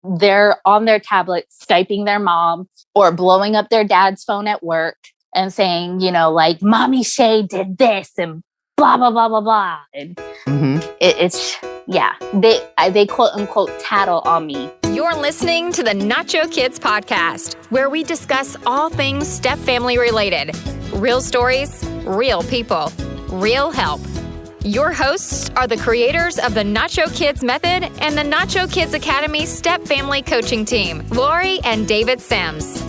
they're on their tablet Skyping their mom or blowing up their dad's phone at work and saying, like, Mommy Shay did this and blah, blah, blah, blah, blah. And they quote unquote tattle on me. You're listening to the Nacho Kids Podcast, where we discuss all things step family related. Real stories, real people, real help. Your hosts are the creators of the Nacho Kids Method and the Nacho Kids Academy Step Family Coaching Team, Lori and David Sims.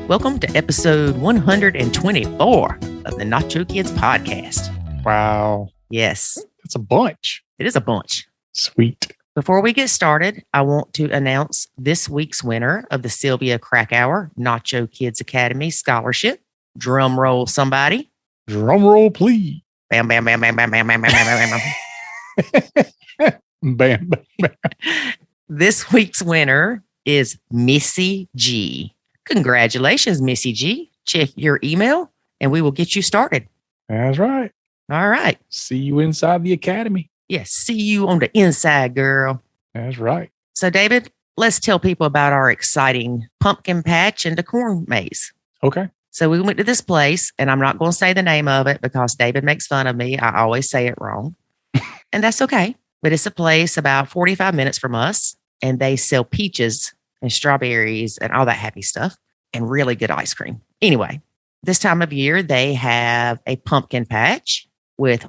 Welcome to episode 124 of the Nacho Kids Podcast. Wow. Yes. It's a bunch. It is a bunch. Sweet. Before we get started, I want to announce this week's winner of the Sylvia Krakauer Nacho Kids Academy Scholarship. Drum roll, somebody. Drum roll, please. Bam, bam, bam, bam, bam, bam, bam, bam, bam, bam. Bam, bam, bam. This week's winner is Missy G. Congratulations, Missy G. Check your email and we will get you started. That's right. All right. See you inside the academy. Yes. See you on the inside, girl. That's right. So, David, let's tell people about our exciting pumpkin patch and the corn maze. Okay. So we went to this place, and I'm not going to say the name of it because David makes fun of me. I always say it wrong. And that's okay. But it's a place about 45 minutes from us, and they sell peaches and strawberries and all that happy stuff and really good ice cream. Anyway, this time of year, they have a pumpkin patch with,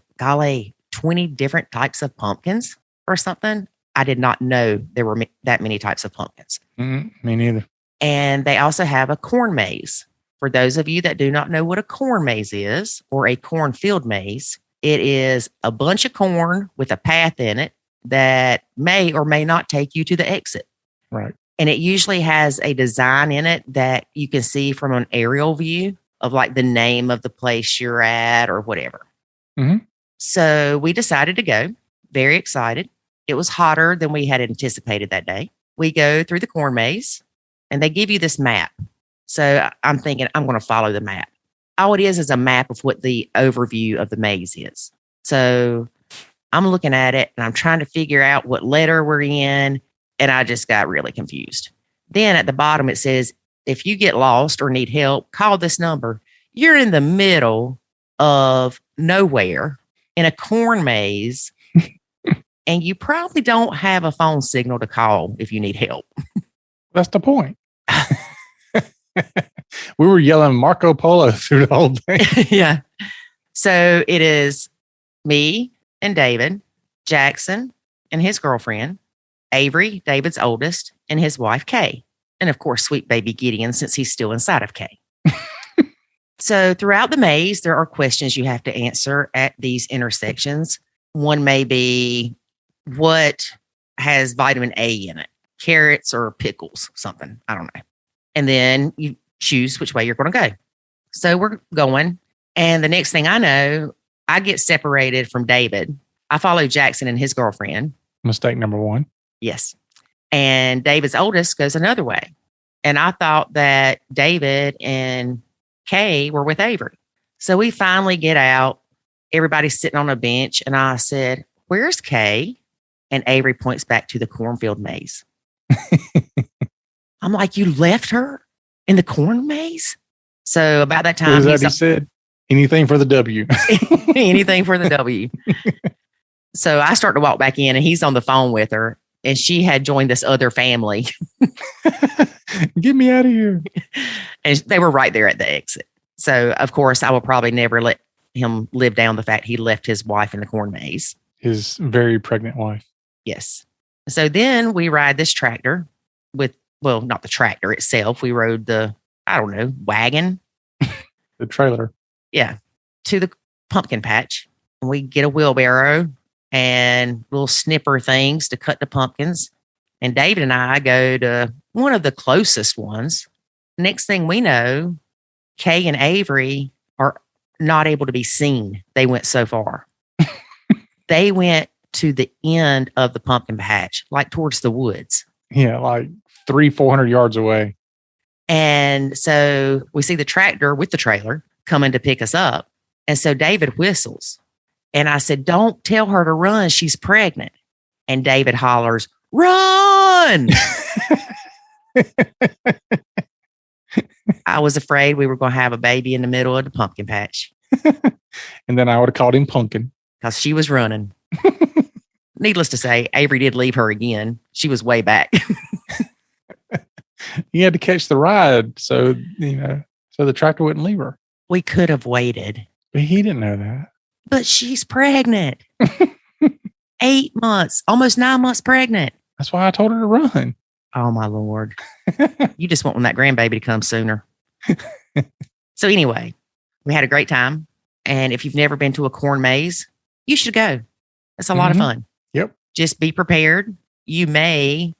20 different types of pumpkins or something. I did not know there were that many types of pumpkins. Me neither. And they also have a corn maze. For those of you that do not know what a corn maze is or a cornfield maze, it is a bunch of corn with a path in it that may or may not take you to the exit. Right. And it usually has a design in it that you can see from an aerial view of like the name of the place you're at or whatever. Mm-hmm. So we decided to go, very excited. It was hotter than we had anticipated that day. We go through the corn maze and they give you this map. So I'm thinking I'm going to follow the map. All it is a map of what the overview of the maze is. So I'm looking at it and I'm trying to figure out what letter we're in. And I just got really confused. Then at the bottom, it says, if you get lost or need help, call this number. You're in the middle of nowhere in a corn maze. And you probably don't have a phone signal to call if you need help. That's the point. We were yelling Marco Polo through the whole thing. Yeah. So it is me and David, Jackson and his girlfriend, Avery, David's oldest, and his wife, Kay. And of course, sweet baby Gideon, since he's still inside of Kay. So throughout the maze, there are questions you have to answer at these intersections. One may be, what has vitamin A in it? Carrots or pickles, something. I don't know. And then you choose which way you're going to go. So we're going. And the next thing I know, I get separated from David. I follow Jackson and his girlfriend. Mistake number one. Yes. And David's oldest goes another way. And I thought that David and Kay were with Avery. So we finally get out. Everybody's sitting on a bench. And I said, where's Kay? And Avery points back to the cornfield maze. I'm like, you left her in the corn maze? So about that time, he said, anything for the W. Anything for the W. So I start to walk back in and he's on the phone with her and she had joined this other family. Get me out of here. And they were right there at the exit. So of course I will probably never let him live down the fact he left his wife in the corn maze. His very pregnant wife. Yes. So then we ride this tractor with, well, not the tractor itself. We rode the, wagon. The trailer. Yeah. To the pumpkin patch. And we get a wheelbarrow and little snipper things to cut the pumpkins. And David and I go to one of the closest ones. Next thing we know, Kay and Avery are not able to be seen. They went so far. They went to the end of the pumpkin patch, like towards the woods. Yeah, like 400 yards away. And so we see the tractor with the trailer coming to pick us up. And so David whistles. And I said, don't tell her to run. She's pregnant. And David hollers, run. I was afraid we were going to have a baby in the middle of the pumpkin patch And then I would have called him Pumpkin. because she was running. Needless to say, Avery did leave her again. She was way back. You had to catch the ride, so so the tractor wouldn't leave her. We could have waited, But he didn't know that. but she's pregnant. 8 months, almost 9 months pregnant. That's why I told her to run. Oh, my Lord. You just want that grandbaby to come sooner. So anyway, we had a great time. And if you've never been to a corn maze, you should go. It's a lot of fun. Yep. Just be prepared. You may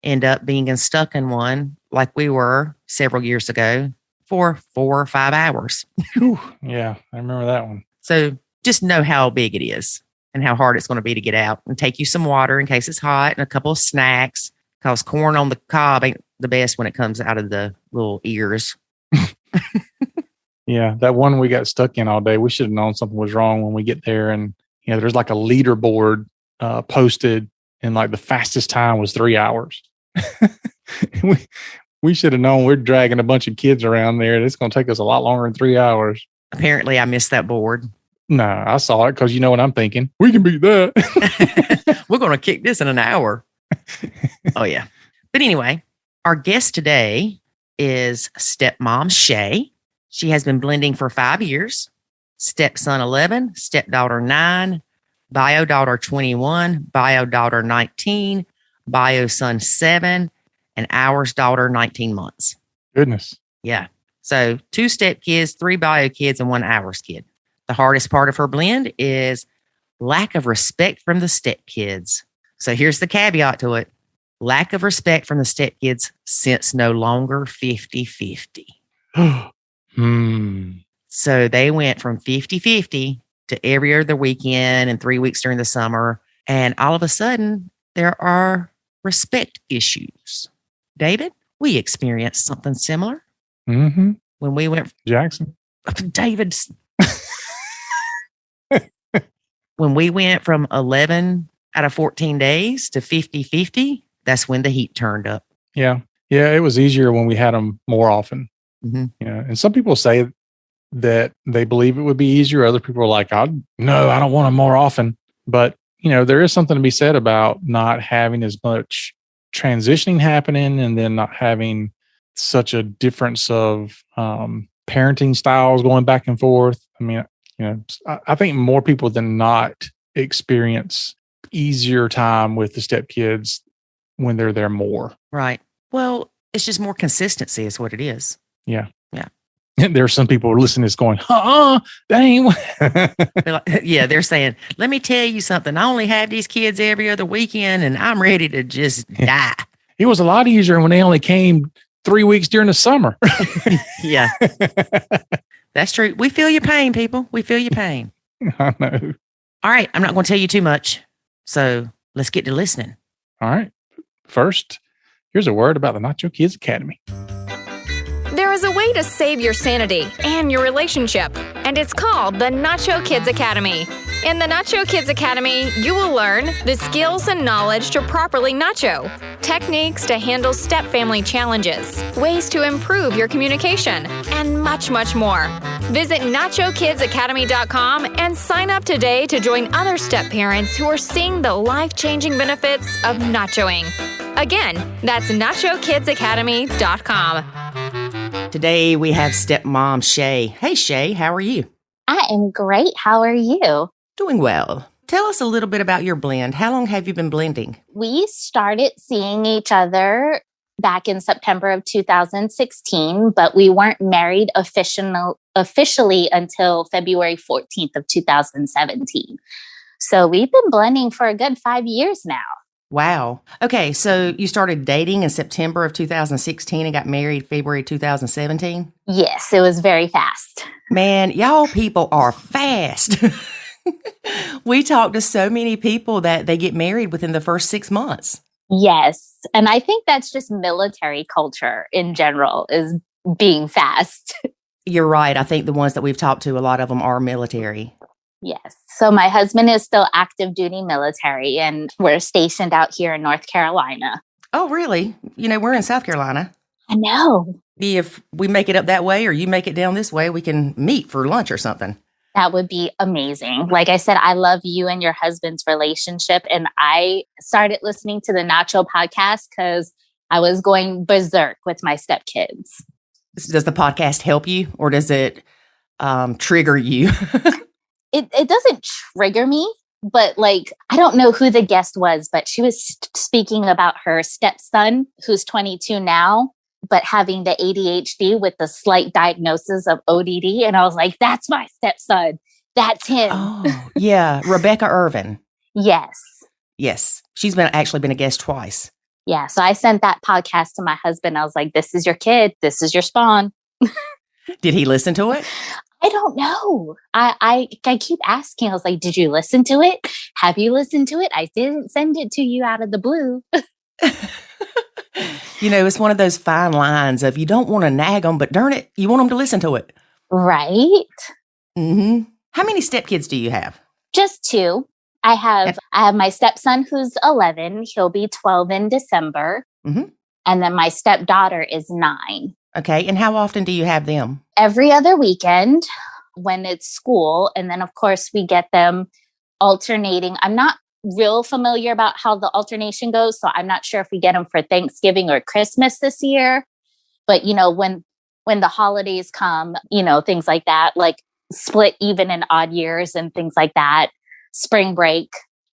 end up being stuck in one like we were several years ago for 4 or 5 hours. Whew. Yeah, I remember that one. So just know how big it is and how hard it's going to be to get out, and take you some water in case it's hot and a couple of snacks, because corn on the cob ain't the best when it comes out of the little ears. Yeah, that one we got stuck in all day. We should have known something was wrong when we get there. And there's like a leaderboard posted, and like the fastest time was 3 hours. we should have known we're dragging a bunch of kids around there. It's going to take us a lot longer than 3 hours. Apparently, I missed that board. No, I saw it because you know what I'm thinking. We can beat that. We're going to kick this in an hour. Oh, yeah. But anyway, our guest today is Stepmom Shay. She has been blending for 5 years. Stepson 11, stepdaughter 9, bio daughter 21, bio daughter 19, bio son 7, and ours daughter 19 months. Goodness. Yeah. So 2 step kids, 3 bio kids, and 1 ours kid. The hardest part of her blend is lack of respect from the stepkids. So here's the caveat to it. Lack of respect from the stepkids since no longer 50-50. So they went from 50-50 to every other weekend and 3 weeks during the summer. And all of a sudden, there are respect issues. David, we experienced something similar Mm-hmm. when we went. Jackson. David, when we went from 11 out of 14 days to 50-50, that's when the heat turned up. Yeah. Yeah. It was easier when we had them more often. Mm-hmm. And some people say that they believe it would be easier. Other people are like, no, I don't want them more often. But, there is something to be said about not having as much transitioning happening, and then not having such a difference of parenting styles going back and forth. I mean, I think more people than not experience easier time with the stepkids when they're there more. Right. Well, it's just more consistency is what it is. Yeah. Yeah. There are some people listening that's going, dang. They're saying, let me tell you something. I only have these kids every other weekend and I'm ready to just die. It was a lot easier when they only came 3 weeks during the summer. Yeah. That's true. We feel your pain, people. We feel your pain. I know. All right. I'm not going to tell you too much. So let's get to listening. All right. First, here's a word about the Nacho Kids Academy. There is a way to save your sanity and your relationship, and it's called the Nacho Kids Academy. In the Nacho Kids Academy, you will learn the skills and knowledge to properly nacho, techniques to handle step-family challenges, ways to improve your communication, and much, much more. Visit NachoKidsAcademy.com and sign up today to join other step parents who are seeing the life-changing benefits of nachoing. Again, that's NachoKidsAcademy.com. Today we have stepmom Shay. Hey, Shay, how are you? I am great. How are you? Doing well. Tell us a little bit about your blend. How long have you been blending? We started seeing each other back in September of 2016, but we weren't married officially until February 14th of 2017. So we've been blending for a good 5 years now. Wow. Okay, so you started dating in September of 2016 and got married February 2017? Yes, it was very fast. Man, y'all people are fast. We talk to so many people that they get married within the first 6 months. Yes. And I think that's just military culture in general, is being fast. You're right. I think the ones that we've talked to, a lot of them are military. Yes. So my husband is still active duty military, and we're stationed out here in North Carolina. Oh, really? We're in South Carolina. I know. If we make it up that way or you make it down this way, we can meet for lunch or something. That would be amazing. Like I said, I love you and your husband's relationship. And I started listening to the Nacho podcast because I was going berserk with my stepkids. Does the podcast help you or does it trigger you? It doesn't trigger me, but like, I don't know who the guest was, but she was speaking about her stepson, who's 22 now, but having the ADHD with the slight diagnosis of ODD. And I was like, that's my stepson. That's him. Oh, yeah. Rebecca Irvin. Yes. Yes. She's actually been a guest twice. Yeah. So I sent that podcast to my husband. I was like, this is your kid. This is your spawn. Did he listen to it? I don't know. I keep asking. I was like, did you listen to it? Have you listened to it? I didn't send it to you out of the blue. It's one of those fine lines of you don't want to nag them, but darn it, you want them to listen to it. Right. Mm-hmm. How many stepkids do you have? Just two. I have my stepson who's 11. He'll be 12 in December. Mm-hmm. And then my stepdaughter is 9. Okay. And how often do you have them? Every other weekend when it's school. And then, of course, we get them alternating. I'm not real familiar about how the alternation goes. So I'm not sure if we get them for Thanksgiving or Christmas this year. But, when the holidays come, things like that, like split even and odd years and things like that, spring break.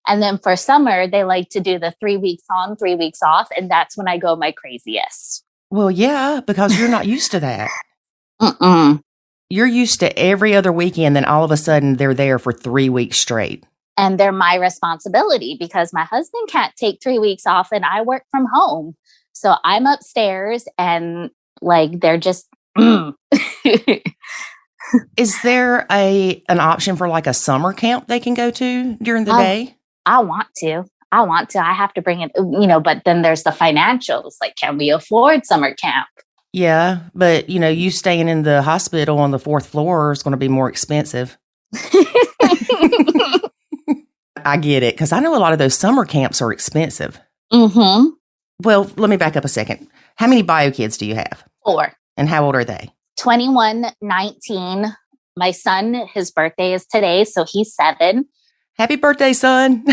And then for summer, they like to do the 3 weeks on, 3 weeks off. And that's when I go my craziest. Well, yeah, because you're not used to that. Mm-mm. You're used to every other weekend, then all of a sudden they're there for 3 weeks straight. And they're my responsibility because my husband can't take 3 weeks off and I work from home. So I'm upstairs and like they're just... Is there an option for like a summer camp they can go to during the day? I want to. I have to bring it, but then there's the financials. Like, can we afford summer camp? Yeah, but you staying in the hospital on the 4th floor is going to be more expensive. I get it, because I know a lot of those summer camps are expensive. Mm-hmm. Well, let me back up a second. How many bio kids do you have? 4. And how old are they? 21, 19. My son, his birthday is today, so he's 7. Happy birthday, son.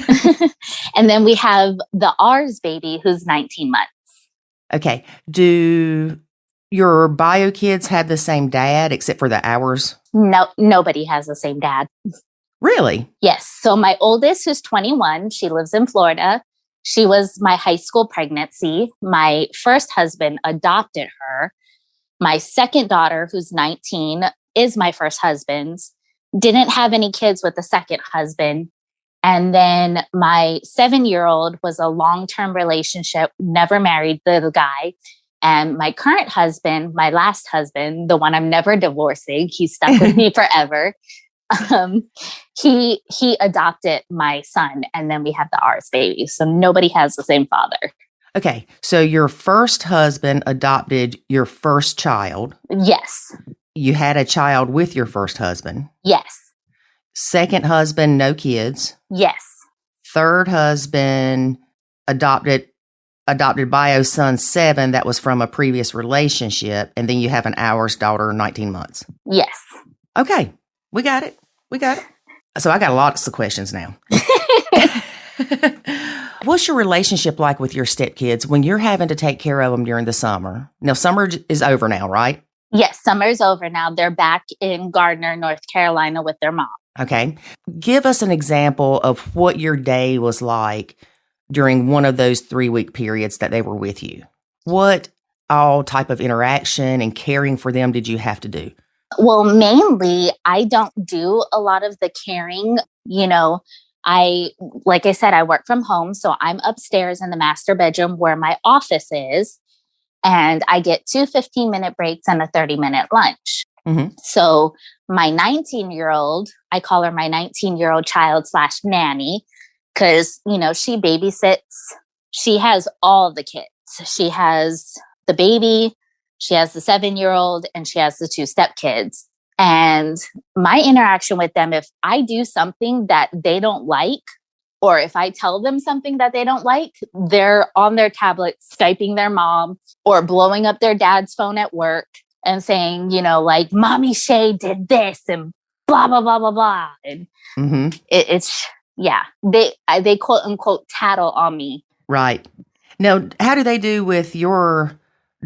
And then we have the ours baby who's 19 months. Okay. Do your bio kids have the same dad except for the hours? No, nobody has the same dad. Really? Yes. So my oldest, who's 21, she lives in Florida. She was my high school pregnancy. My first husband adopted her. My second daughter, who's 19, is my first husband's. Didn't have any kids with the second husband. And then my 7-year-old was a long-term relationship, never married the guy. And my current husband, my last husband, the one I'm never divorcing, he's stuck with me forever. He adopted my son, and then we have the ours baby. So nobody has the same father. Okay. So your first husband adopted your first child. Yes. You had a child with your first husband. Yes. Second husband, no kids. Yes. Third husband adopted bio son 7 that was from a previous relationship. And then you have an ours daughter, 19 months. Yes. Okay. We got it. So I got lots of questions now. What's your relationship like with your stepkids when you're having to take care of them during the summer? Now, summer is over now, right? Yes, summer's over now. They're back in Gardner, North Carolina with their mom. Okay. Give us an example of what your day was like during one of those 3-week periods that they were with you. What all type of interaction and caring for them did you have to do? Well, mainly, I don't do a lot of the caring. Like I said, I work from home. So I'm upstairs in the master bedroom where my office is. And I get 2 15-minute breaks and a 30-minute lunch. Mm-hmm. So my 19-year-old, I call her my 19-year-old child / nanny, because, she babysits. She has all the kids. She has the baby, she has the 7-year-old, and she has the 2 stepkids. And my interaction with them, if I do something that they don't like, or if I tell them something that they don't like, they're on their tablet Skyping their mom or blowing up their dad's phone at work and saying, like, Mommy Shay did this and blah, blah, blah, blah, blah. And they quote unquote tattle on me. Right. Now, how do they do with your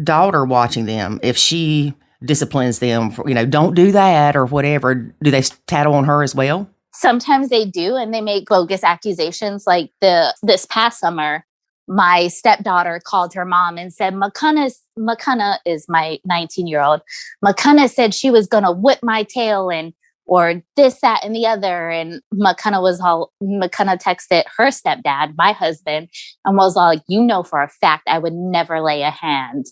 daughter watching them? If she disciplines them for, don't do that or whatever, do they tattle on her as well? Sometimes they do, and they make bogus accusations. Like this past summer, my stepdaughter called her mom and said, McCunna is my 19-year-old. McCunna said she was going to whip my tail or this, that, and the other. And McCunna texted her stepdad, my husband, and was all like, for a fact, I would never lay a hand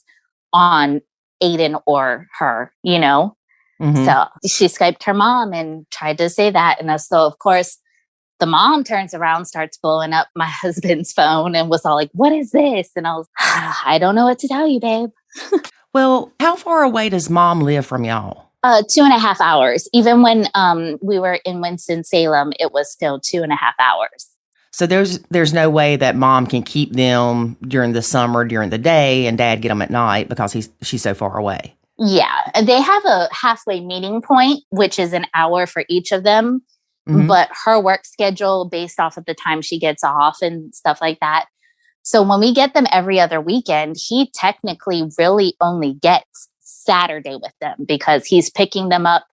on Aiden or her, Mm-hmm. So she Skyped her mom and tried to say that. And so, of course, the mom turns around, starts blowing up my husband's phone and was all like, what is this? And I was, I don't know what to tell you, babe. Well, how far away does mom live from y'all? 2.5 hours. Even when we were in Winston-Salem, it was still 2.5 hours. So there's no way that mom can keep them during the summer, during the day, and dad get them at night because she's so far away. Yeah. And they have a halfway meeting point, which is an hour for each of them. Mm-hmm. But her work schedule based off of the time she gets off and stuff like that. So when we get them every other weekend, he technically really only gets Saturday with them because he's picking them up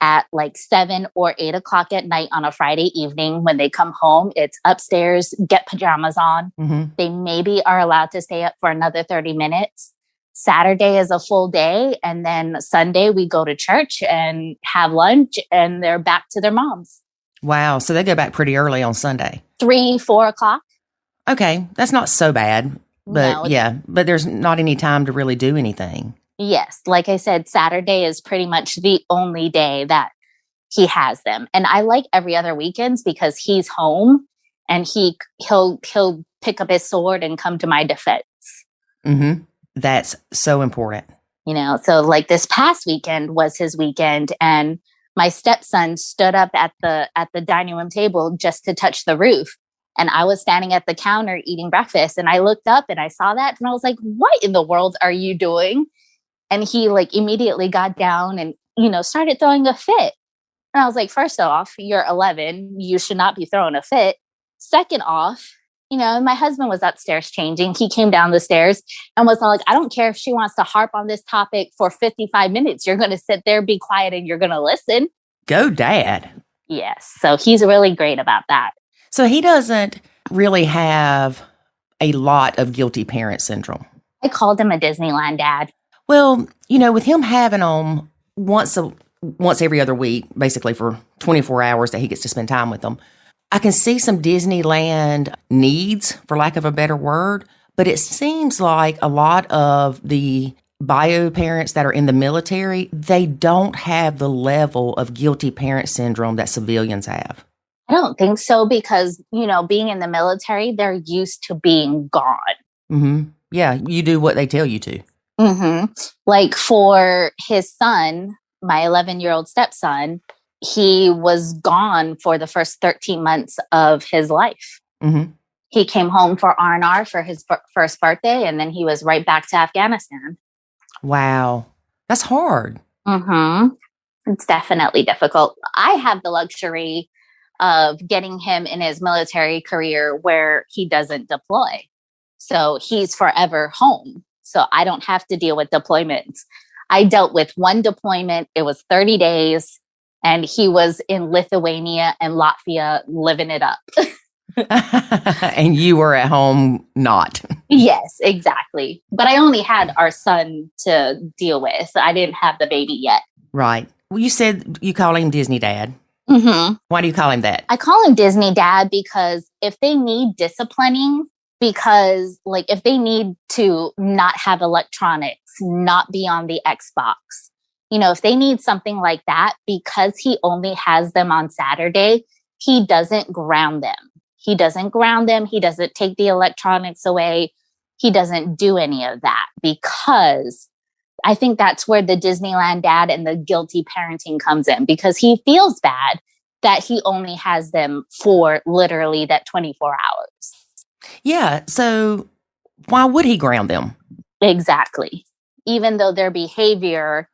at like 7 or 8 o'clock at night on a Friday evening. When they come home, it's upstairs, get pajamas on. Mm-hmm. They maybe are allowed to stay up for another 30 minutes. Saturday is a full day. And then Sunday we go to church and have lunch and they're back to their moms. Wow. So they go back pretty early on Sunday. 3, 4 o'clock. Okay. That's not so bad. But but there's not any time to really do anything. Yes. Like I said, Saturday is pretty much the only day that he has them. And I like every other weekends because he's home and he'll pick up his sword and come to my defense. Mm-hmm. That's so important. So like this past weekend was his weekend and my stepson stood up at the dining room table just to touch the roof. And I was standing at the counter eating breakfast and I looked up and I saw that and I was like, what in the world are you doing? And he like immediately got down and, started throwing a fit. And I was like, first off, you're 11. You should not be throwing a fit. Second off, my husband was upstairs changing. He came down the stairs and was all like, I don't care if she wants to harp on this topic for 55 minutes. You're going to sit there, be quiet, and you're going to listen. Go, Dad. Yes. So he's really great about that. So he doesn't really have a lot of guilty parent syndrome. I called him a Disneyland dad. Well, with him having them once every other week, basically for 24 hours that he gets to spend time with them, I can see some Disneyland needs, for lack of a better word, but it seems like a lot of the bio parents that are in the military, they don't have the level of guilty parent syndrome that civilians have. I don't think so because, being in the military, they're used to being gone. Mm-hmm. Yeah, you do what they tell you to. Mm-hmm. Like for his son, my 11-year-old stepson, he was gone for the first 13 months of his life. Mm-hmm. He came home for R&R for his first birthday, and then he was right back to Afghanistan. Wow. That's hard. Mm-hmm. It's definitely difficult. I have the luxury of getting him in his military career where he doesn't deploy. So he's forever home. So I don't have to deal with deployments. I dealt with one deployment. It was 30 days. And he was in Lithuania and Latvia living it up. And you were at home not. Yes, exactly. But I only had our son to deal with. I didn't have the baby yet. Right. Well, you said you call him Disney Dad. Mm-hmm. Why do you call him that? I call him Disney Dad because if they need disciplining, because like if they need to not have electronics, not be on the Xbox, if they need something like that, because he only has them on Saturday, he doesn't ground them. He doesn't ground them. He doesn't take the electronics away. He doesn't do any of that because I think that's where the Disneyland dad and the guilty parenting comes in because he feels bad that he only has them for literally that 24 hours. Yeah. So why would he ground them? Exactly. Even though their behavior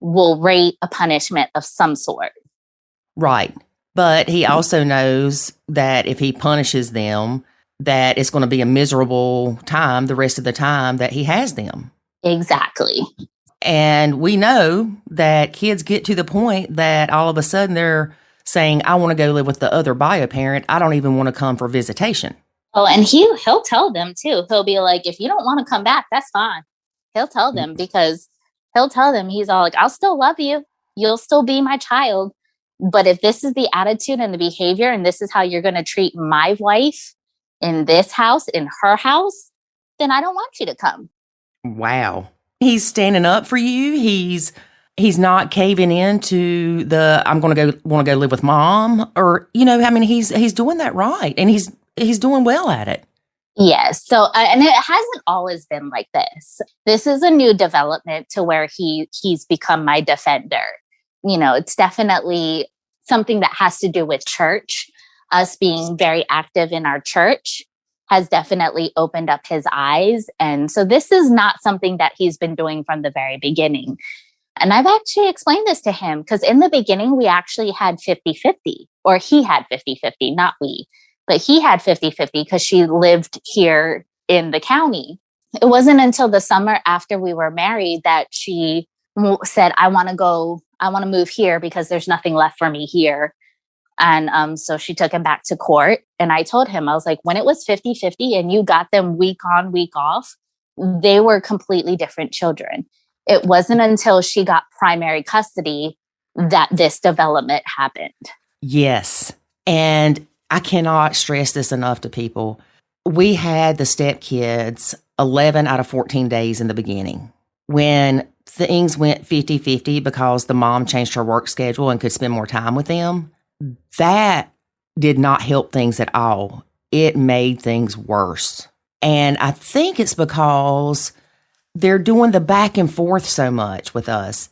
will rate a punishment of some sort. Right. But he also knows that if he punishes them, that it's going to be a miserable time the rest of the time that he has them. Exactly. And we know that kids get to the point that all of a sudden they're saying, I want to go live with the other bio parent. I don't even want to come for visitation. Oh, and he'll tell them too. He'll be like, if you don't want to come back, that's fine. He'll tell them because he'll tell them, he's all like, I'll still love you. You'll still be my child. But if this is the attitude and the behavior, and this is how you're going to treat my wife in this house, in her house, then I don't want you to come. Wow. He's standing up for you. He's not caving into the, I'm going to want to go live with mom, or, he's doing that right. And he's doing well at it. Yes. So, and it hasn't always been like this. This is a new development to where he's become my defender. It's definitely something that has to do with church. Us being very active in our church has definitely opened up his eyes. And so this is not something that he's been doing from the very beginning. And I've actually explained this to him because in the beginning, we actually had 50-50, or he had 50-50, not we. But he had 50-50 because she lived here in the county. It wasn't until the summer after we were married that she said, I want to move here because there's nothing left for me here. And so she took him back to court. And I told him, I was like, when it was 50-50 and you got them week on, week off, they were completely different children. It wasn't until she got primary custody that this development happened. Yes. And I cannot stress this enough to people. We had the Stepkids 11 out of 14 days in the beginning. When things went 50-50 because the mom changed her work schedule and could spend more time with them, that did not help things at all. It made things worse. And I think it's because they're doing the back and forth so much with us.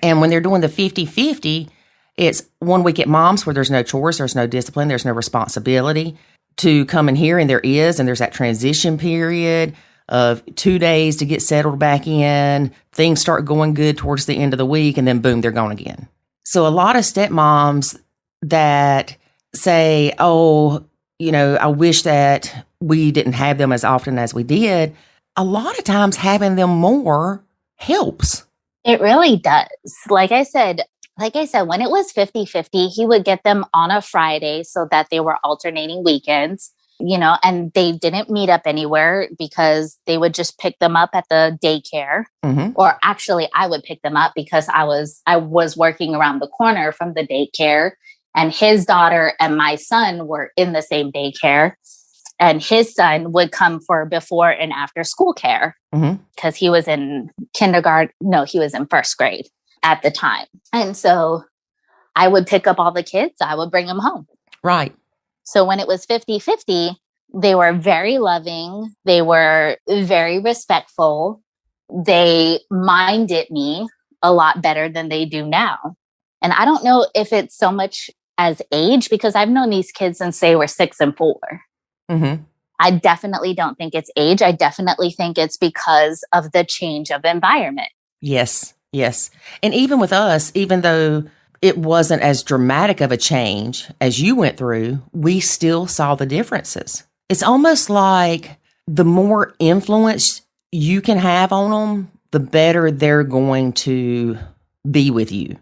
And when they're doing the 50-50, it's 1 week at mom's where there's no chores, there's no discipline, there's no responsibility to come in here, and there's that transition period of 2 days to get settled back in. Things start going good towards the end of the week, and then boom, they're gone again. So a lot of stepmoms that say, oh, I wish that we didn't have them as often as we did. A lot of times having them more helps. It really does. Like I said, when it was 50-50, he would get them on a Friday so that they were alternating weekends, and they didn't meet up anywhere because they would just pick them up at the daycare. Mm-hmm. Or actually, I would pick them up because I was working around the corner from the daycare, and his daughter and my son were in the same daycare. And his son would come for before and after school care because he was in kindergarten. No, he was in first grade at the time. And so I would pick up all the kids. I would bring them home. Right. So when it was 50-50, they were very loving. They were very respectful. They minded me a lot better than they do now. And I don't know if it's so much as age, because I've known these kids since they were 6 and 4. Mm-hmm. I definitely don't think it's age. I definitely think it's because of the change of environment. Yes. Yes. And even with us, even though it wasn't as dramatic of a change as you went through, we still saw the differences. It's almost like the more influence you can have on them, the better they're going to be with you.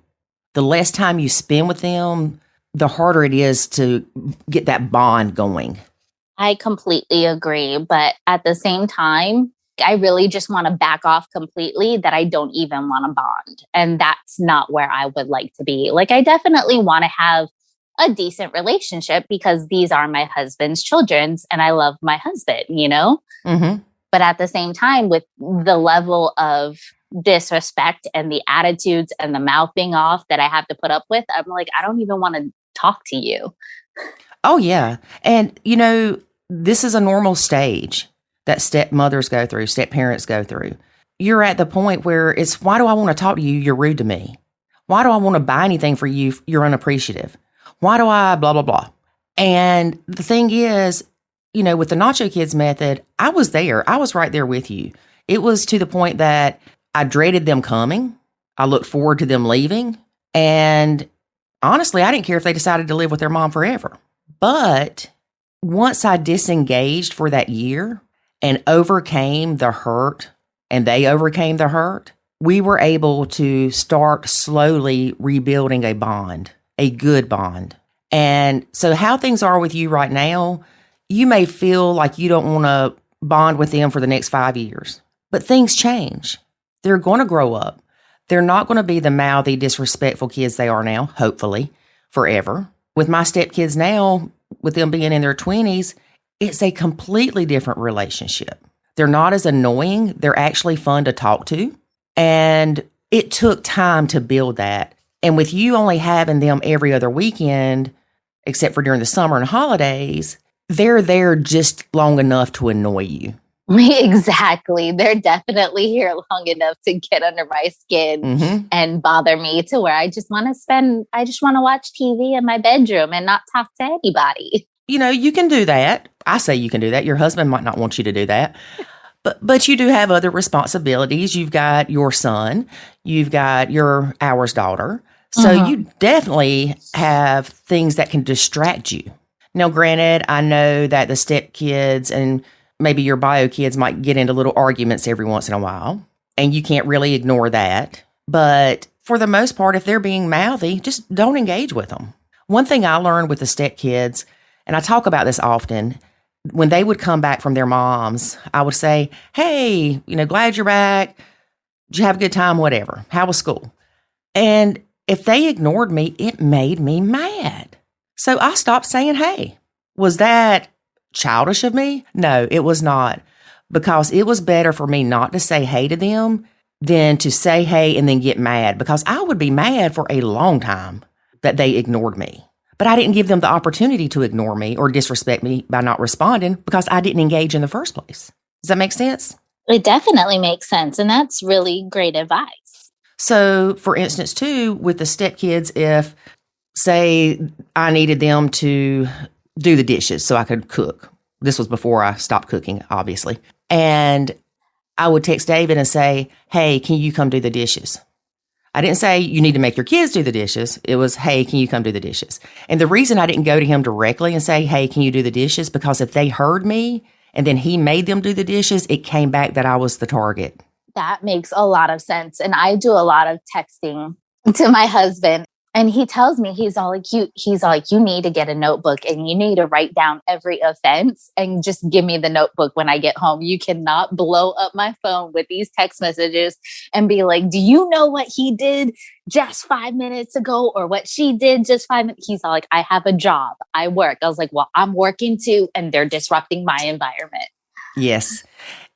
The less time you spend with them, the harder it is to get that bond going. I completely agree. But at the same time, I really just want to back off completely that I don't even want to bond. And that's not where I would like to be. Like, I definitely want to have a decent relationship because these are my husband's children's and I love my husband, Mm-hmm. But at the same time, with the level of disrespect and the attitudes and the mouth being off that I have to put up with, I'm like, I don't even want to talk to you. Oh, yeah. And, this is a normal stage that stepmothers go through, stepparents go through. You're at the point where it's, why do I want to talk to you? You're rude to me. Why do I want to buy anything for you? You're unappreciative. Why do I blah, blah, blah? And the thing is, with the Nacho Kids method, I was there. I was right there with you. It was to the point that I dreaded them coming. I looked forward to them leaving. And honestly, I didn't care if they decided to live with their mom forever. But once I disengaged for that year and overcame the hurt, and they overcame the hurt, we were able to start slowly rebuilding a bond, a good bond. And so how things are with you right now, you may feel like you don't want to bond with them for the next 5 years, but things change. They're going to grow up. They're not going to be the mouthy, disrespectful kids they are now, hopefully, forever. With my stepkids now, with them being in their 20s, it's a completely different relationship. They're not as annoying. They're actually fun to talk to. And it took time to build that. And with you only having them every other weekend, except for during the summer and holidays, they're there just long enough to annoy you. Exactly. They're definitely here long enough to get under my skin and bother me to where I just want to watch TV in my bedroom and not talk to anybody. You can do that. I say you can do that. Your husband might not want you to do that. But you do have other responsibilities. You've got your son. You've got your ours daughter. So you definitely have things that can distract you. Now, granted, I know that the stepkids and maybe your bio kids might get into little arguments every once in a while, and you can't really ignore that. But for the most part, if they're being mouthy, just don't engage with them. One thing I learned with the stepkids, and I talk about this often, when they would come back from their moms, I would say, hey, glad you're back. Did you have a good time? Whatever. How was school? And if they ignored me, it made me mad. So I stopped saying, hey. Was that childish of me? No, it was not. Because it was better for me not to say hey to them than to say hey and then get mad. Because I would be mad for a long time that they ignored me. But I didn't give them the opportunity to ignore me or disrespect me by not responding because I didn't engage in the first place. Does that make sense? It definitely makes sense. And that's really great advice. So, for instance, too, with the stepkids, if, say, I needed them to do the dishes so I could cook. This was before I stopped cooking, obviously. And I would text David and say, hey, can you come do the dishes? I didn't say you need to make your kids do the dishes. It was, hey, can you come do the dishes? And the reason I didn't go to him directly and say, hey, can you do the dishes? Because if they heard me and then he made them do the dishes, it came back that I was the target. That makes a lot of sense. And I do a lot of texting to my husband. And he tells me, he's all like, you need to get a notebook and you need to write down every offense and just give me the notebook when I get home. You cannot blow up my phone with these text messages and be like, do you know what he did just 5 minutes ago or what she did just 5 minutes? He's all like, I have a job. I work. I was like, well, I'm working too. And they're disrupting my environment. Yes.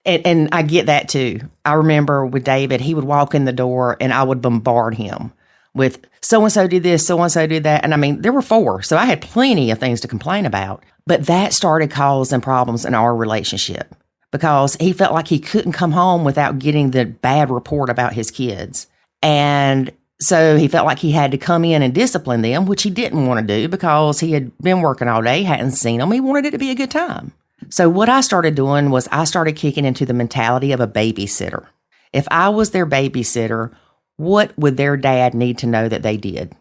And I get that too. I remember with David, he would walk in the door and I would bombard him with so-and-so did this, so-and-so did that. And I mean, there were 4, so I had plenty of things to complain about. But that started causing problems in our relationship because he felt like he couldn't come home without getting the bad report about his kids. And so he felt like he had to come in and discipline them, which he didn't want to do because he had been working all day, hadn't seen them. He wanted it to be a good time. So what I started doing was I started kicking into the mentality of a babysitter. If I was their babysitter, what would their dad need to know that they did?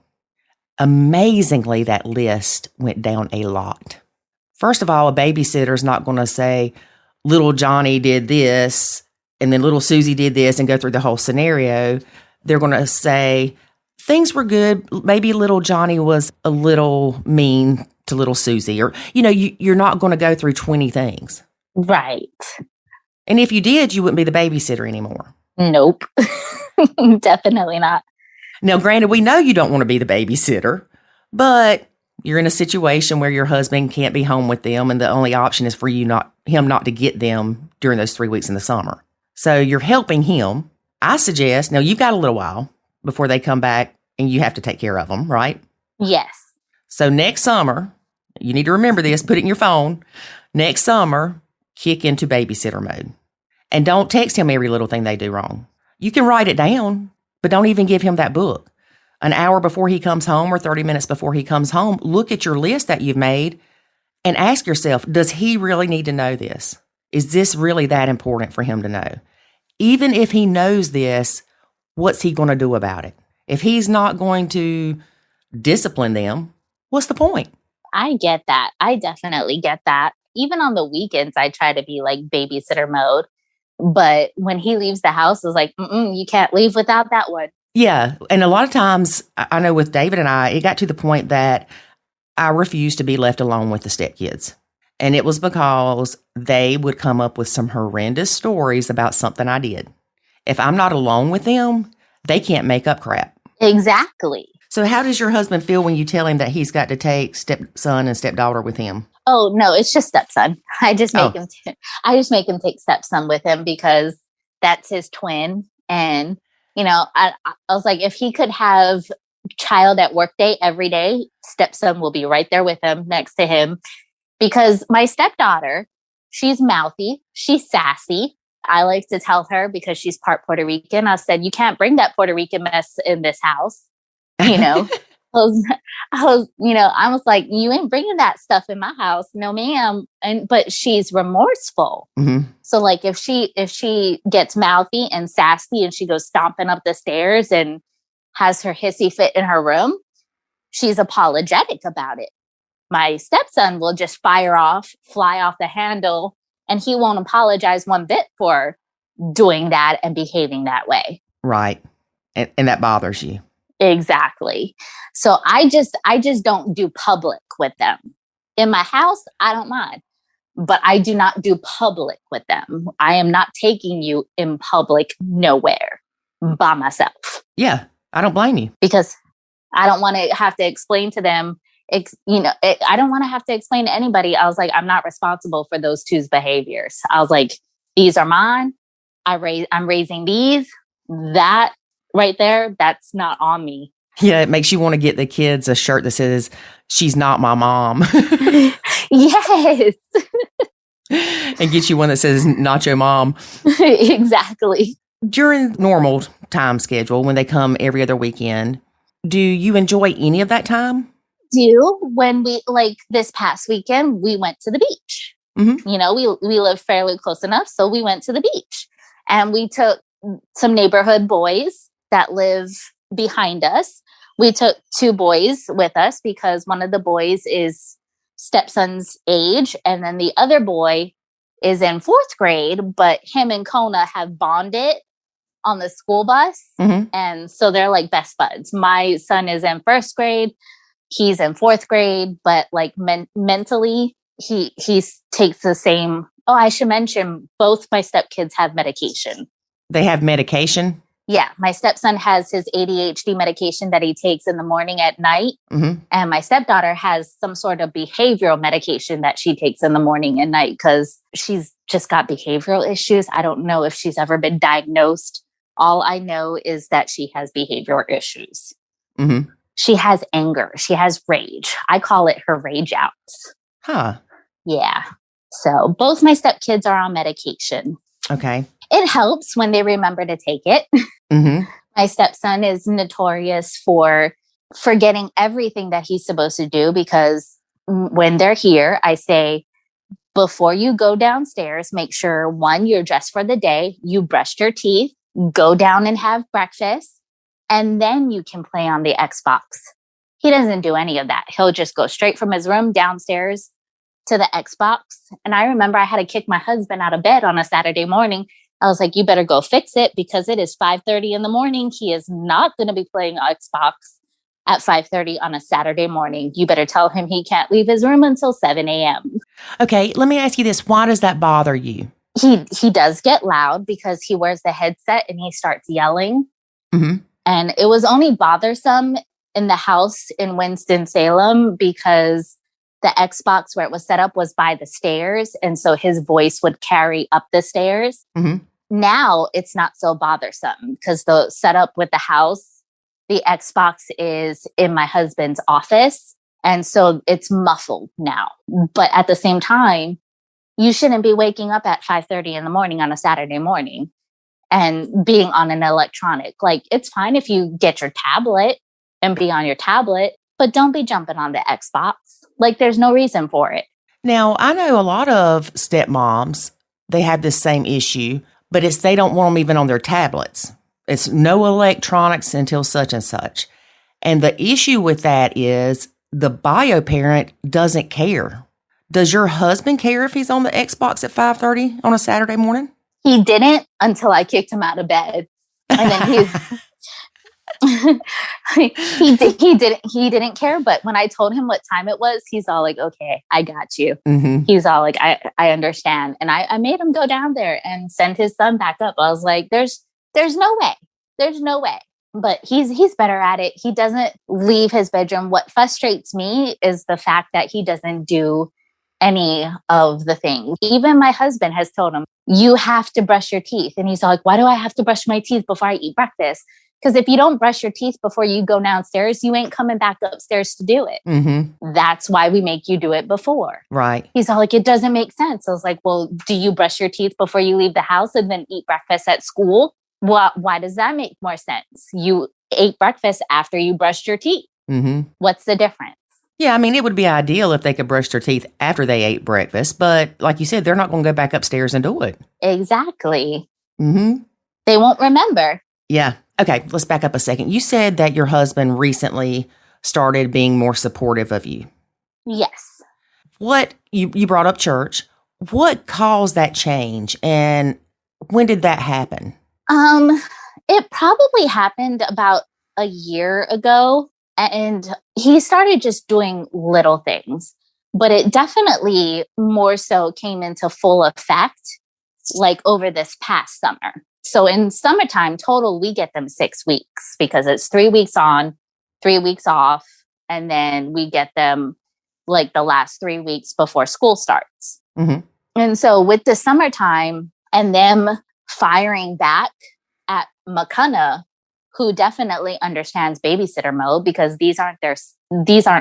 Amazingly, that list went down a lot. First of all, a babysitter is not going to say, little Johnny did this, and then little Susie did this, and go through the whole scenario. They're going to say, things were good. Maybe little Johnny was a little mean to little Susie. Or, you're not going to go through 20 things. Right. And if you did, you wouldn't be the babysitter anymore. Nope. Definitely not. Now, granted, we know you don't want to be the babysitter, but you're in a situation where your husband can't be home with them, and the only option is for him not to get them during those 3 weeks in the summer. So you're helping him. I suggest, now you've got a little while before they come back, and you have to take care of them, right? Yes. So next summer, you need to remember this, put it in your phone. Next summer, kick into babysitter mode. And don't text him every little thing they do wrong. You can write it down, but don't even give him that book. an hour before he comes home or 30 minutes before he comes home, look at your list that you've made and ask yourself, does he really need to know this? Is this really that important for him to know? Even if he knows this, what's he going to do about it? If he's not going to discipline them, what's the point? I get that. I definitely get that. Even on the weekends, I try to be like babysitter mode. But when he leaves the house, it's like, you can't leave without that one. Yeah. And a lot of times, I know with David and I, it got to the point that I refused to be left alone with the stepkids. And it was because they would come up with some horrendous stories about something I did. If I'm not alone with them, they can't make up crap. Exactly. So how does your husband feel when you tell him that he's got to take stepson and stepdaughter with him? Oh, no, it's just stepson. I just make him take stepson with him because that's his twin. And, I was like, if he could have child at work day every day, stepson will be right there with him, next to him. Because my stepdaughter, she's mouthy, she's sassy. I like to tell her, because she's part Puerto Rican, I said, you can't bring that Puerto Rican mess in this house. I was like, you ain't bringing that stuff in my house. No, ma'am. But she's remorseful. Mm-hmm. So like if she gets mouthy and sassy and she goes stomping up the stairs and has her hissy fit in her room, she's apologetic about it. My stepson will just fly off the handle, and he won't apologize one bit for doing that and behaving that way. Right. And that bothers you. Exactly. So I just don't do public with them. In my house, I don't mind, but I do not do public with them. I am not taking you in public nowhere by myself. Yeah, I don't blame you. Because I don't want to have to explain to them, I don't want to have to explain to anybody. I was like, I'm not responsible for those two's behaviors. I was like, these are mine. I'm raising these. That right there, that's not on me. Yeah, it makes you want to get the kids a shirt that says, she's not my mom. Yes. And get you one that says, Nacho Mom. Exactly. During normal time schedule, when they come every other weekend, do you enjoy any of that time? When we, like this past weekend, we went to the beach. Mm-hmm. We live fairly close enough. So we went to the beach and we took some neighborhood boys that live behind us. We took two boys with us because one of the boys is stepson's age. And then the other boy is in 4th grade, but him and Kona have bonded on the school bus. Mm-hmm. And so they're like best buds. My son is in 1st grade. He's in 4th grade, but like mentally, he takes the same. Oh, I should mention both my stepkids have medication. They have medication? Yeah. My stepson has his ADHD medication that he takes in the morning at night. Mm-hmm. And my stepdaughter has some sort of behavioral medication that she takes in the morning and night because she's just got behavioral issues. I don't know if she's ever been diagnosed. All I know is that she has behavioral issues. Mm-hmm. She has anger. She has rage. I call it her rage outs. Huh. Yeah. So both my stepkids are on medication. Okay. It helps when they remember to take it. Mm-hmm. My stepson is notorious for forgetting everything that he's supposed to do because when they're here, I say, before you go downstairs, make sure, 1, you're dressed for the day, you brushed your teeth, go down and have breakfast, and then you can play on the Xbox. He doesn't do any of that. He'll just go straight from his room downstairs to the Xbox. And I remember I had to kick my husband out of bed on a Saturday morning. I was like, you better go fix it because it is 5:30 in the morning. He is not going to be playing Xbox at 5:30 on a Saturday morning. You better tell him he can't leave his room until 7 a.m. Okay, let me ask you this. Why does that bother you? He does get loud because he wears the headset and he starts yelling. Mm-hmm. And it was only bothersome in the house in Winston-Salem because the Xbox where it was set up was by the stairs. And so his voice would carry up the stairs. Mm-hmm. Now it's not so bothersome because the setup with the house, the Xbox is in my husband's office. And so it's muffled now. But at the same time, you shouldn't be waking up at 5:30 in the morning on a Saturday morning and being on an electronic. Like, it's fine if you get your tablet and be on your tablet, but don't be jumping on the Xbox. Like, there's no reason for it. Now, I know a lot of stepmoms, they have this same issue, but it's they don't want them even on their tablets. It's no electronics until such and such. And the issue with that is the bio parent doesn't care. Does your husband care if he's on the Xbox at 5:30 on a Saturday morning? He didn't until I kicked him out of bed. And then he didn't care. But when I told him what time it was, he's all like, okay, I got you. Mm-hmm. He's all like, I understand. And I made him go down there and send his son back up. I was like, there's no way. There's no way. But he's better at it. He doesn't leave his bedroom. What frustrates me is the fact that he doesn't do any of the things. Even my husband has told him, you have to brush your teeth. And he's like, why do I have to brush my teeth before I eat breakfast? Because if you don't brush your teeth before you go downstairs, you ain't coming back upstairs to do it. Mm-hmm. That's why we make you do it before. Right. He's all like, it doesn't make sense. I was like, well, do you brush your teeth before you leave the house and then eat breakfast at school? Well, why does that make more sense? You ate breakfast after you brushed your teeth. Mm-hmm. What's the difference? Yeah, I mean, it would be ideal if they could brush their teeth after they ate breakfast. But like you said, they're not going to go back upstairs and do it. Exactly. Mm-hmm. They won't remember. Yeah. Okay, let's back up a second. You said that your husband recently started being more supportive of you. Yes. What, you brought up church. What caused that change? And when did that happen? It probably happened about a year ago. And he started just doing little things, but it definitely more so came into full effect like over this past summer. So in summertime total, we get them 6 weeks because it's 3 weeks on, 3 weeks off. And then we get them like the last 3 weeks before school starts. Mm-hmm. And so with the summertime and them firing back at McConaughey, who definitely understands babysitter mode because these aren't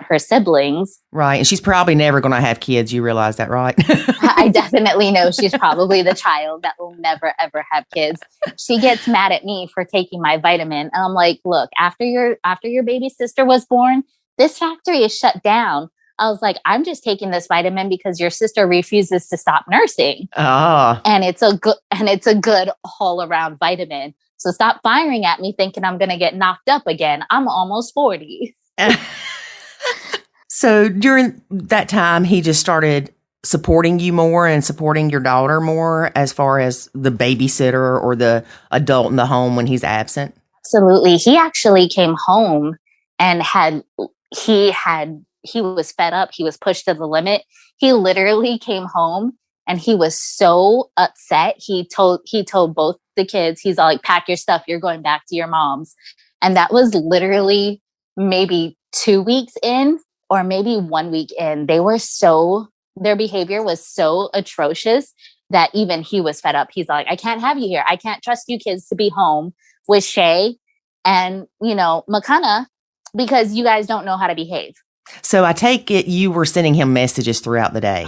her siblings. Right. And she's probably never going to have kids. You realize that, right? I definitely know she's probably the child that will never, ever have kids. She gets mad at me for taking my vitamin. And I'm like, look, after your baby sister was born, this factory is shut down. I was like, I'm just taking this vitamin because your sister refuses to stop nursing. Oh. And it's a good all around vitamin. So stop firing at me thinking I'm going to get knocked up again. I'm almost 40. So during that time, he just started supporting you more and supporting your daughter more as far as the babysitter or the adult in the home when he's absent? Absolutely. He actually came home and he was fed up. He was pushed to the limit. He literally came home and he was so upset. He told both the kids, he's all like, pack your stuff. You're going back to your mom's. And that was literally maybe 2 weeks in or maybe 1 week in. Their behavior was so atrocious that even he was fed up. He's like, I can't have you here. I can't trust you kids to be home with Shay and, McConaughey because you guys don't know how to behave. So I take it you were sending him messages throughout the day.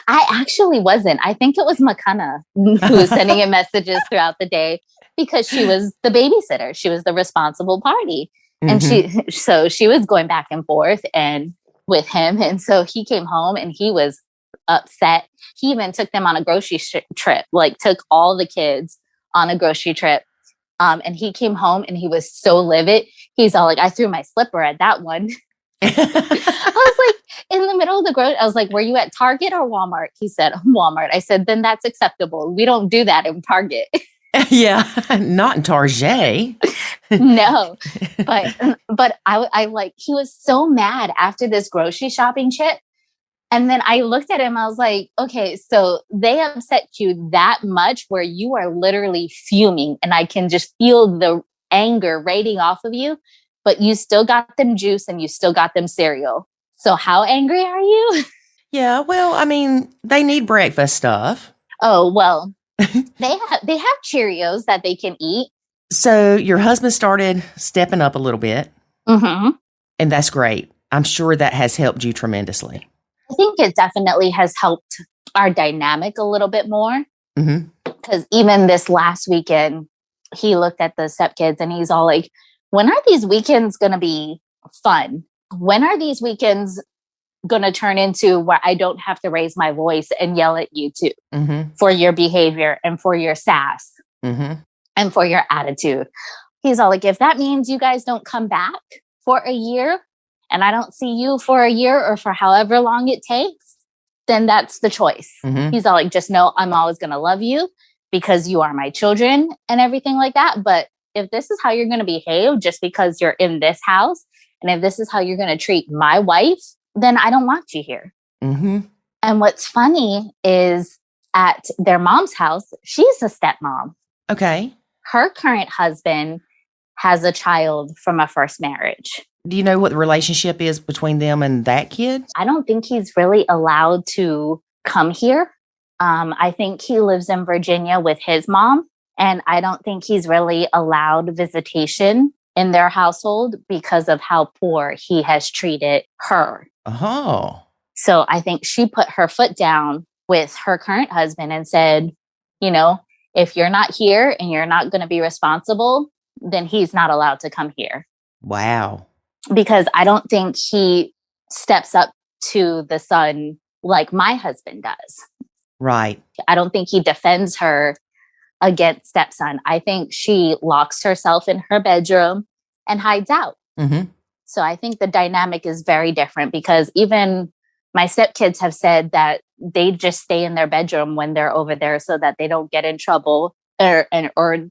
I actually wasn't. I think it was McConaughey who was sending him messages throughout the day because she was the babysitter. She was the responsible party. And she was going back and forth and with him. And so he came home and he was upset. He even took them on a grocery trip, like took all the kids on a grocery trip. And he came home and he was so livid. He's all like, I threw my slipper at that one. I was like, in the middle of the grocery, I was like, were you at Target or Walmart? He said, Walmart. I said, then that's acceptable. We don't do that in Target. Yeah, not in Target. No, but I like, he was so mad after this grocery shopping trip. And then I looked at him, I was like, okay, so they upset you that much where you are literally fuming and I can just feel the anger radiating off of you, but you still got them juice and you still got them cereal. So how angry are you? Yeah, well, I mean, they need breakfast stuff. Oh, well, they have Cheerios that they can eat. So your husband started stepping up a little bit. Mm-hmm. And that's great. I'm sure that has helped you tremendously. I think it definitely has helped our dynamic a little bit more. Because even this last weekend, he looked at the Stepkids and he's all like, when are these weekends going to be fun? When are these weekends going to turn into where I don't have to raise my voice and yell at you too for your behavior and for your sass and for your attitude? He's all like, if that means you guys don't come back for a year and I don't see you for a year or for however long it takes, then that's the choice. He's all like, just know I'm always going to love you because you are my children and everything like that. But if this is how you're going to behave just because you're in this house, and if this is how you're going to treat my wife, then I don't want you here. And what's funny is at their mom's house, she's a stepmom. Okay. Her current husband has a child from a first marriage. Do you know what the relationship is between them and that kid? I don't think he's really allowed to come here. I think he lives in Virginia with his mom, and I don't think he's really allowed visitation in their household because of how poor he has treated her. Oh. So I think she put her foot down with her current husband and said, you know, if you're not here and you're not going to be responsible, then he's not allowed to come here. Wow. Because I don't think he steps up to the son like my husband does. Right. I don't think he defends her against stepson. I think she locks herself in her bedroom and hides out. So I think the dynamic is very different because even my stepkids have said that they just stay in their bedroom when they're over there so that they don't get in trouble or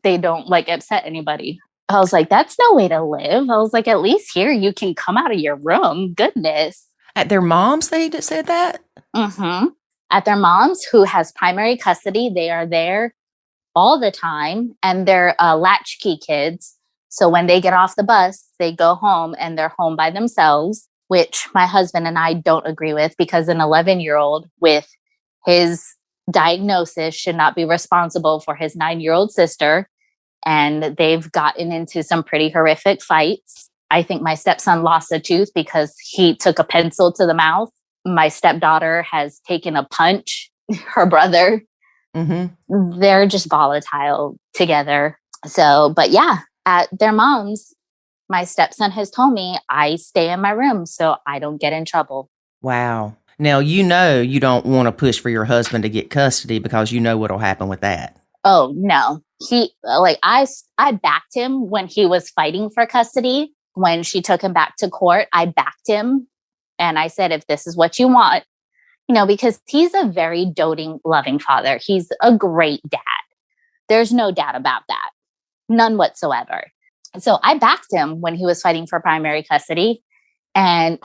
they don't like upset anybody. I was like, that's no way to live. I was like, at least here you can come out of your room. Goodness. At their mom's, they said that? At their mom's, who has primary custody. They are there all the time, and they're latchkey kids. So when they get off the bus, they go home and they're home by themselves, which my husband and I don't agree with because an 11-year-old with his diagnosis should not be responsible for his 9-year-old sister. And they've gotten into some pretty horrific fights. I think my stepson lost a tooth because he took a pencil to the mouth. My stepdaughter has taken a punch, her brother. They're just volatile together. So, but yeah, at their mom's, my stepson has told me I stay in my room so I don't get in trouble. Wow. Now, you know you don't want to push for your husband to get custody because you know what'll happen with that. Oh, no. He, like, I backed him when he was fighting for custody. When she took him back to court, I backed him. And I said, if this is what you want, you know, because he's a very doting, loving father. He's a great dad. There's no doubt about that. None whatsoever. So I backed him when he was fighting for primary custody. And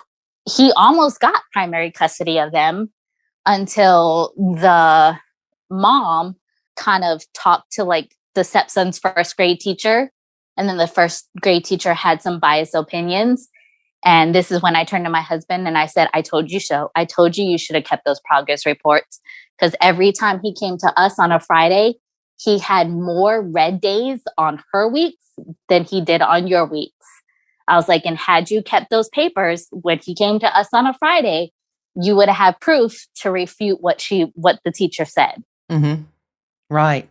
he almost got primary custody of them until the mom kind of talked to like the stepson's first grade teacher. And then the first grade teacher had some biased opinions. And this is when I turned to my husband and I said, I told you so. I told you should have kept those progress reports. Because every time he came to us on a Friday, he had more red days on her weeks than he did on your weeks. I was like, and had you kept those papers when he came to us on a Friday, you would have had proof to refute what the teacher said. Right.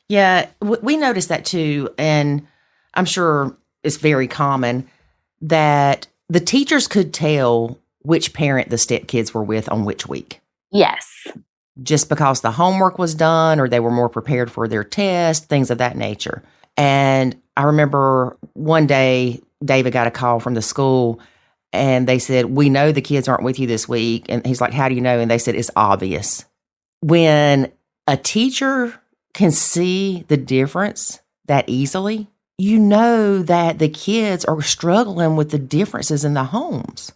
Yeah, we noticed that too. And I'm sure it's very common that the teachers could tell which parent the stepkids were with on which week. Yes. Just because the homework was done or they were more prepared for their test, things of that nature. And I remember one day, David got a call from the school and they said, we know the kids aren't with you this week. And he's like, how do you know? And they said, it's obvious. When a teacher can see the difference that easily, you know that the kids are struggling with the differences in the homes.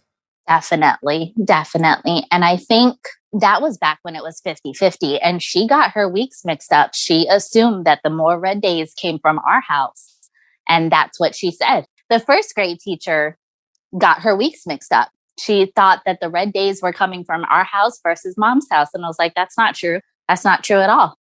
Definitely. And I think that was back when it was 50-50 and she got her weeks mixed up. She assumed that the more red days came from our house. And that's what she said. The first grade teacher got her weeks mixed up. She thought that the red days were coming from our house versus mom's house. And I was like, that's not true. That's not true at all.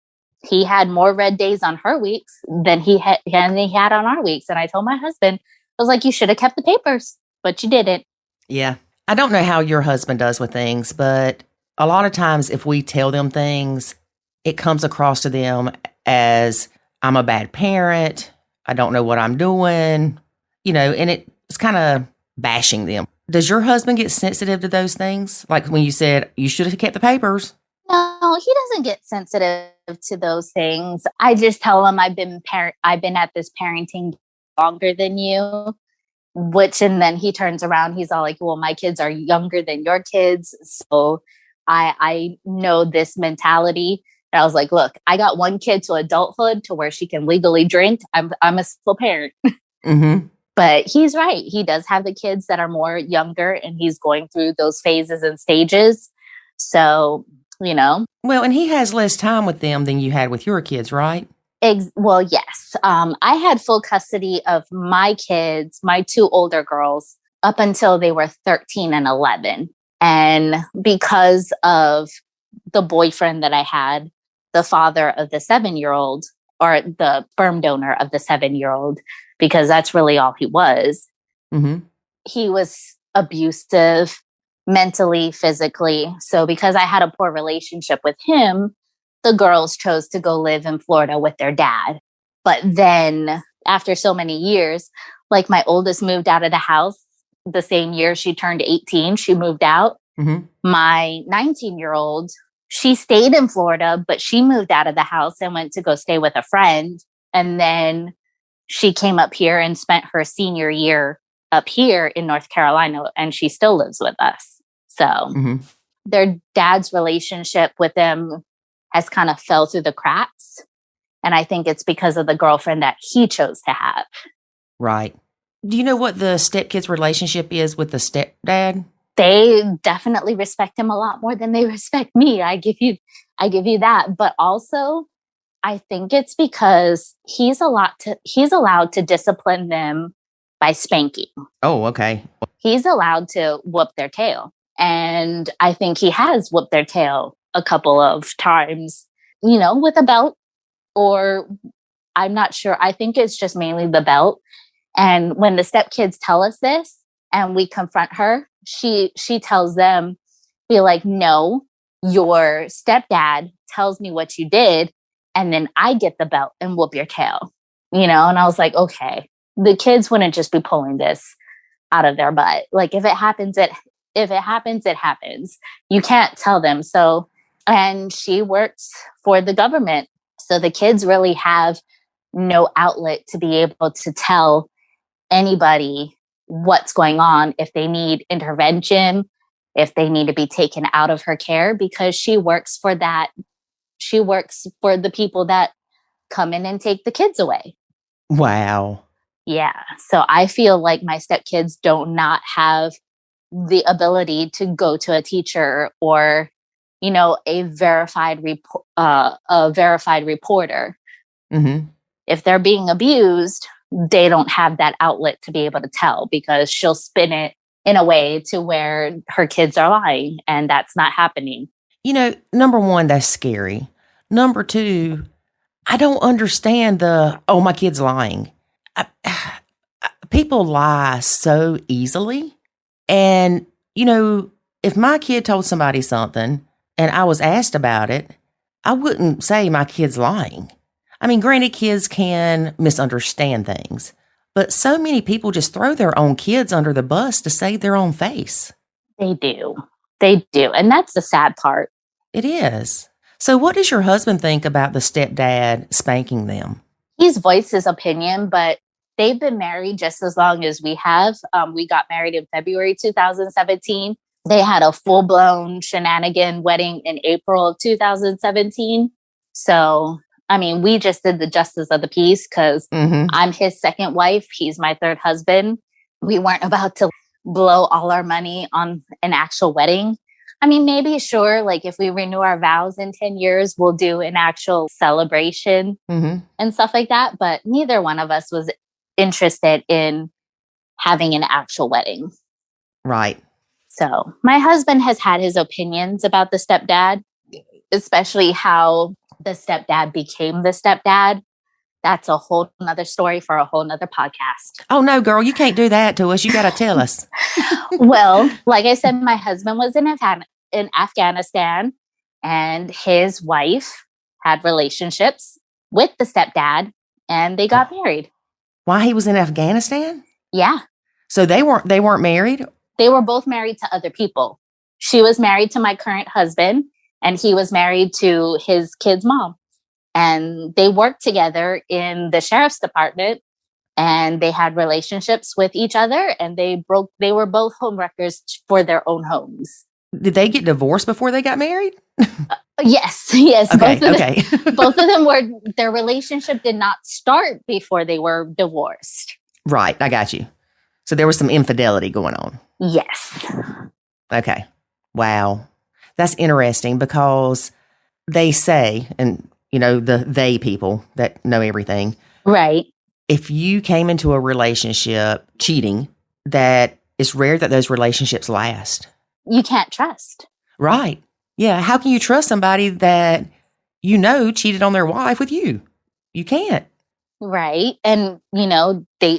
He had more red days on her weeks than he had on our weeks. And I told my husband, I was like, you should have kept the papers, but you didn't. Yeah. I don't know how your husband does with things, but a lot of times if we tell them things, it comes across to them as I'm a bad parent. I don't know what I'm doing. and it's kind of bashing them. Does your husband get sensitive to those things? Like when you said you should have kept the papers? No, he doesn't get sensitive to those things. I just tell him I've been at this parenting longer than you, and then he turns around, he's all like, well, my kids are younger than your kids. So I know this mentality. And I was like, look, I got one kid to adulthood to where she can legally drink. I'm a single parent. Mm-hmm. But he's right. He does have the kids that are more younger and he's going through those phases and stages. So, Well, and he has less time with them than you had with your kids, right? Well, yes. I had full custody of my kids, my two older girls, up until they were 13 and 11. And because of the boyfriend that I had, the father of the 7-year-old, or the sperm donor of the 7-year-old, because that's really all he was. Mm-hmm. He was abusive mentally, physically. So because I had a poor relationship with him, the girls chose to go live in Florida with their dad. But then after so many years, like my oldest moved out of the house the same year she turned 18, she moved out. Mm-hmm. My 19-year-old, she stayed in Florida, but she moved out of the house and went to go stay with a friend. And then she came up here and spent her senior year up here in North Carolina, and she still lives with us. So their dad's relationship with them has kind of fell through the cracks. And I think it's because of the girlfriend that he chose to have. Right. Do you know what the stepkids relationship is with the stepdad? They definitely respect him a lot more than they respect me. I give you that. But also, I think it's because he's allowed to discipline them by spanking. Oh, okay. He's allowed to whoop their tail. And I think he has whooped their tail a couple of times, with a belt, or I'm not sure. I think it's just mainly the belt. And when the stepkids tell us this and we confront her, she tells them, be like, no, your stepdad tells me what you did, and then I get the belt and whoop your tail, and I was like, okay, the kids wouldn't just be pulling this out of their butt. Like if it happens, it happens. You can't tell them. So, and she works for the government. So the kids really have no outlet to be able to tell anybody what's going on, if they need intervention, if they need to be taken out of her care, because she works for that. She works for the people that come in and take the kids away. Wow. Yeah. So I feel like my stepkids don't not have the ability to go to a teacher or, a verified reporter. Mm-hmm. If they're being abused, they don't have that outlet to be able to tell, because she'll spin it in a way to where her kids are lying, and that's not happening. Number one, that's scary. Number two, I don't understand my kid's lying. People lie so easily. And, if my kid told somebody something and I was asked about it, I wouldn't say my kid's lying. I mean, granted, kids can misunderstand things, but so many people just throw their own kids under the bus to save their own face. They do. And that's the sad part. It is. So what does your husband think about the stepdad spanking them? He's voiced his opinion, but they've been married just as long as we have. We got married in February 2017. They had a full-blown shenanigan wedding in April of 2017. So, we just did the justice of the peace because I'm his second wife. He's my third husband. We weren't about to blow all our money on an actual wedding. Maybe, sure, like if we renew our vows in 10 years, we'll do an actual celebration and stuff like that. But neither one of us was interested in having an actual wedding. Right. So my husband has had his opinions about the stepdad, especially how the stepdad became the stepdad. That's a whole nother story for a whole nother podcast. Oh, no, girl, you can't do that to us. You got to tell us. Well, like I said, my husband was in Afghanistan, and his wife had relationships with the stepdad, and they got married. Why he was in Afghanistan? Yeah. So they weren't married? They were both married to other people. She was married to my current husband, and he was married to his kid's mom. And they worked together in the sheriff's department, and they had relationships with each other, and they were both homewreckers for their own homes. Did they get divorced before they got married? Yes. Okay. Both of them were, their relationship did not start before they were divorced. Right. I got you. So there was some infidelity going on. Yes. Okay. Wow. That's interesting because they say, and they people that know everything. Right. If you came into a relationship cheating, that it's rare that those relationships last. You can't trust. Right. Yeah. How can you trust somebody that cheated on their wife with you? You can't. Right. And,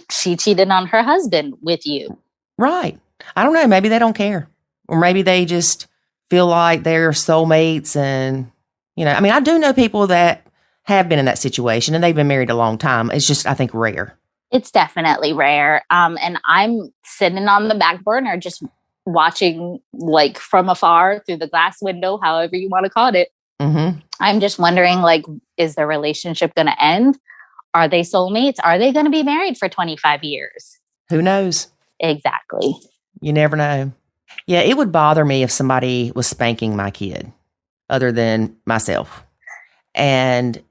she cheated on her husband with you. Right. I don't know. Maybe they don't care. Or maybe they just feel like they're soulmates. And, I do know people that have been in that situation and they've been married a long time. It's just, I think, rare. It's definitely rare. And I'm sitting on the back burner just watching like from afar through the glass window, however you want to call it. Mm-hmm. I'm just wondering, like, is the relationship going to end? Are they soulmates? Are they going to be married for 25 years? Who knows? Exactly. You never know. Yeah, it would bother me if somebody was spanking my kid other than myself. And,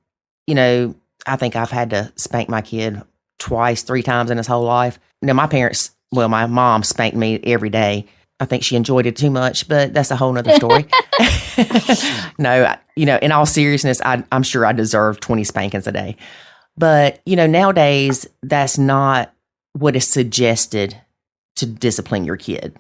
I think I've had to spank my kid twice, 3 times in his whole life. My mom spanked me every day. I think she enjoyed it too much, but that's a whole nother story. No, in all seriousness, I'm sure I deserve 20 spankings a day. But, nowadays, that's not what is suggested to discipline your kid.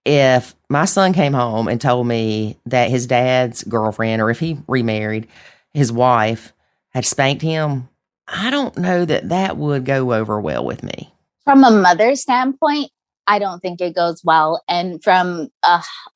If my son came home and told me that his dad's girlfriend, or if he remarried, his wife had spanked him, I don't know that would go over well with me. From a mother's standpoint, I don't think it goes well. And from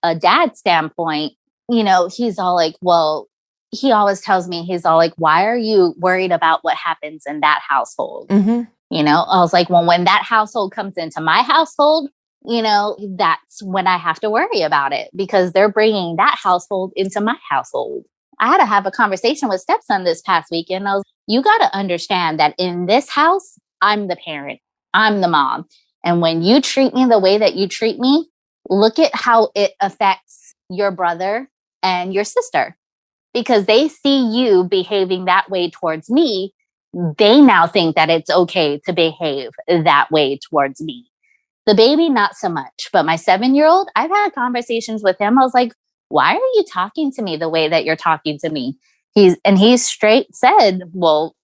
a dad's standpoint, he's all like, well, he always tells me, he's all like, why are you worried about what happens in that household? Mm-hmm. I was like, well, when that household comes into my household, that's when I have to worry about it, because they're bringing that household into my household. I had to have a conversation with stepson this past weekend. You got to understand that in this house, I'm the parent, I'm the mom. And when you treat me the way that you treat me, look at how it affects your brother and your sister, because they see you behaving that way towards me. They now think that it's okay to behave that way towards me. The baby, not so much. But my 7-year-old, I've had conversations with him. I was like, why are you talking to me the way that you're talking to me? He straight said, well,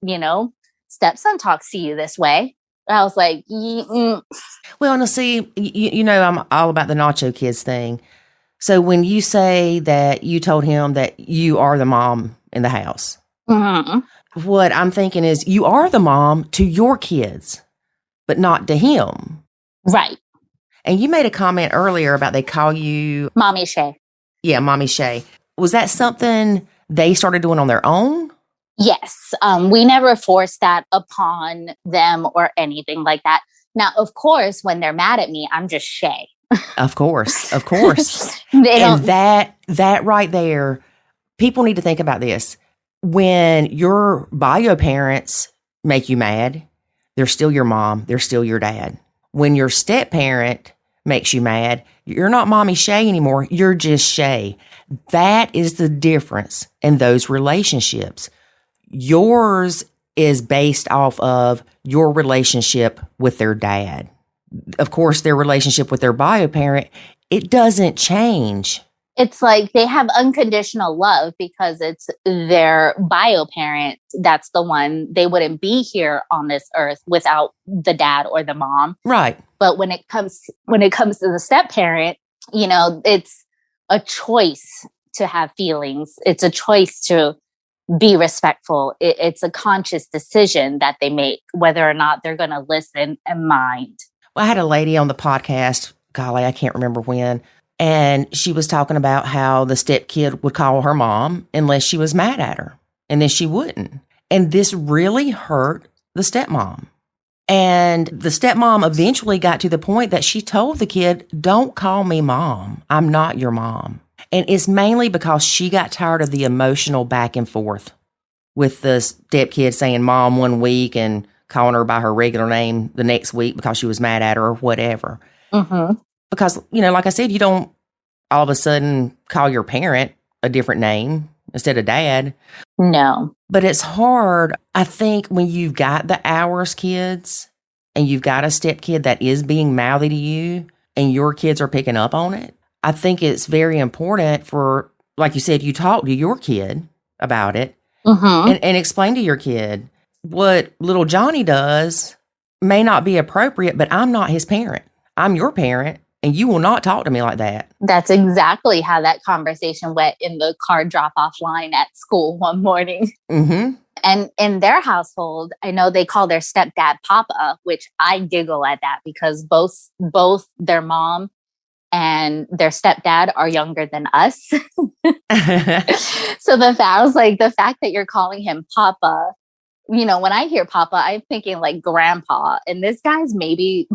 stepson talks to you this way. I was like, mm. Well, now see, I'm all about the Nacho Kids thing. So when you say that you told him that you are the mom in the house, mm-hmm. What I'm thinking is you are the mom to your kids, but not to him. Right. And you made a comment earlier about they call you Mommy Shay. Yeah, Mommy Shay. Was that something they started doing on their own? Yes. We never forced that upon them or anything like that. Now, of course, when they're mad at me, I'm just Shay. Of course. And that right there, people need to think about this. When your bio parents make you mad, they're still your mom, they're still your dad. When your step parent makes you mad, you're not Mommy Shay anymore, you're just Shay. That is the difference in those relationships. Yours is based off of your relationship with their dad. Of course, their relationship with their bio parent, it doesn't change. It's like they have unconditional love because it's their bio parent. That's the one. They wouldn't be here on this earth without the dad or the mom. Right. But when it comes to the step parent, it's a choice to have feelings. It's a choice to be respectful. It's a conscious decision that they make, whether or not they're going to listen and mind. Well, I had a lady on the podcast, golly, I can't remember when, and she was talking about how the stepkid would call her mom unless she was mad at her, and then she wouldn't. And this really hurt the stepmom. And the stepmom eventually got to the point that she told the kid, don't call me mom. I'm not your mom. And it's mainly because she got tired of the emotional back and forth with the stepkid saying mom one week and calling her by her regular name the next week because she was mad at her or whatever. Mm-hmm. Because, you know, like I said, you don't all of a sudden call your parent a different name instead of dad. No. But it's hard, I think, when you've got the hours kids and you've got a stepkid that is being mouthy to you and your kids are picking up on it. I think it's very important for, like you said, you talk to your kid about it and explain to your kid what little Johnny does may not be appropriate, but I'm not his parent. I'm your parent. And you will not talk to me like that. That's exactly how that conversation went in the car drop-off line at school one morning. Mm-hmm. And in their household, I know they call their stepdad Papa, which I giggle at that because both their mom and their stepdad are younger than us. So the fact that you're calling him Papa, you know, when I hear Papa, I'm thinking like grandpa. And this guy's maybe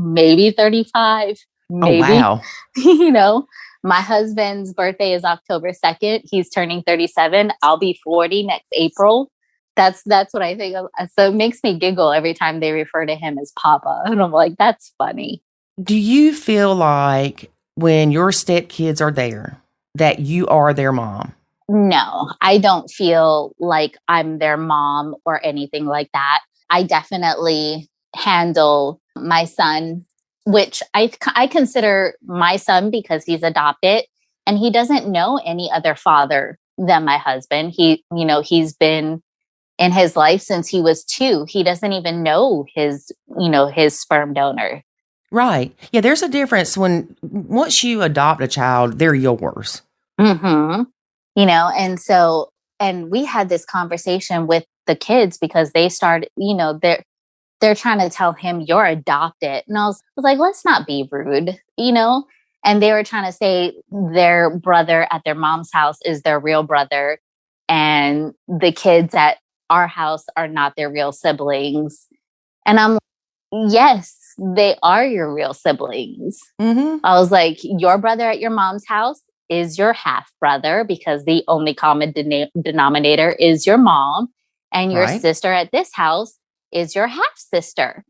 35. Maybe. Oh, wow. You know, my husband's birthday is October 2nd. He's turning 37. I'll be 40 next April. That's what I think of. So it makes me giggle every time they refer to him as Papa. And I'm like, that's funny. Do you feel like when your stepkids are there that you are their mom? No, I don't feel like I'm their mom or anything like that. I definitely handle my son, which I consider my son because he's adopted and he doesn't know any other father than my husband. He's been in his life since he was 2. He doesn't even know his sperm donor. Right. Yeah, there's a difference once you adopt a child, they're yours. Mm-hmm. You know, and we had this conversation with the kids because they started, they're trying to tell him you're adopted. And I was like, let's not be rude, you know? And they were trying to say their brother at their mom's house is their real brother. And the kids at our house are not their real siblings. And I'm like, yes, they are your real siblings. Mm-hmm. I was like, your brother at your mom's house is your half brother because the only common denominator is your mom. And your sister at this house is your half sister,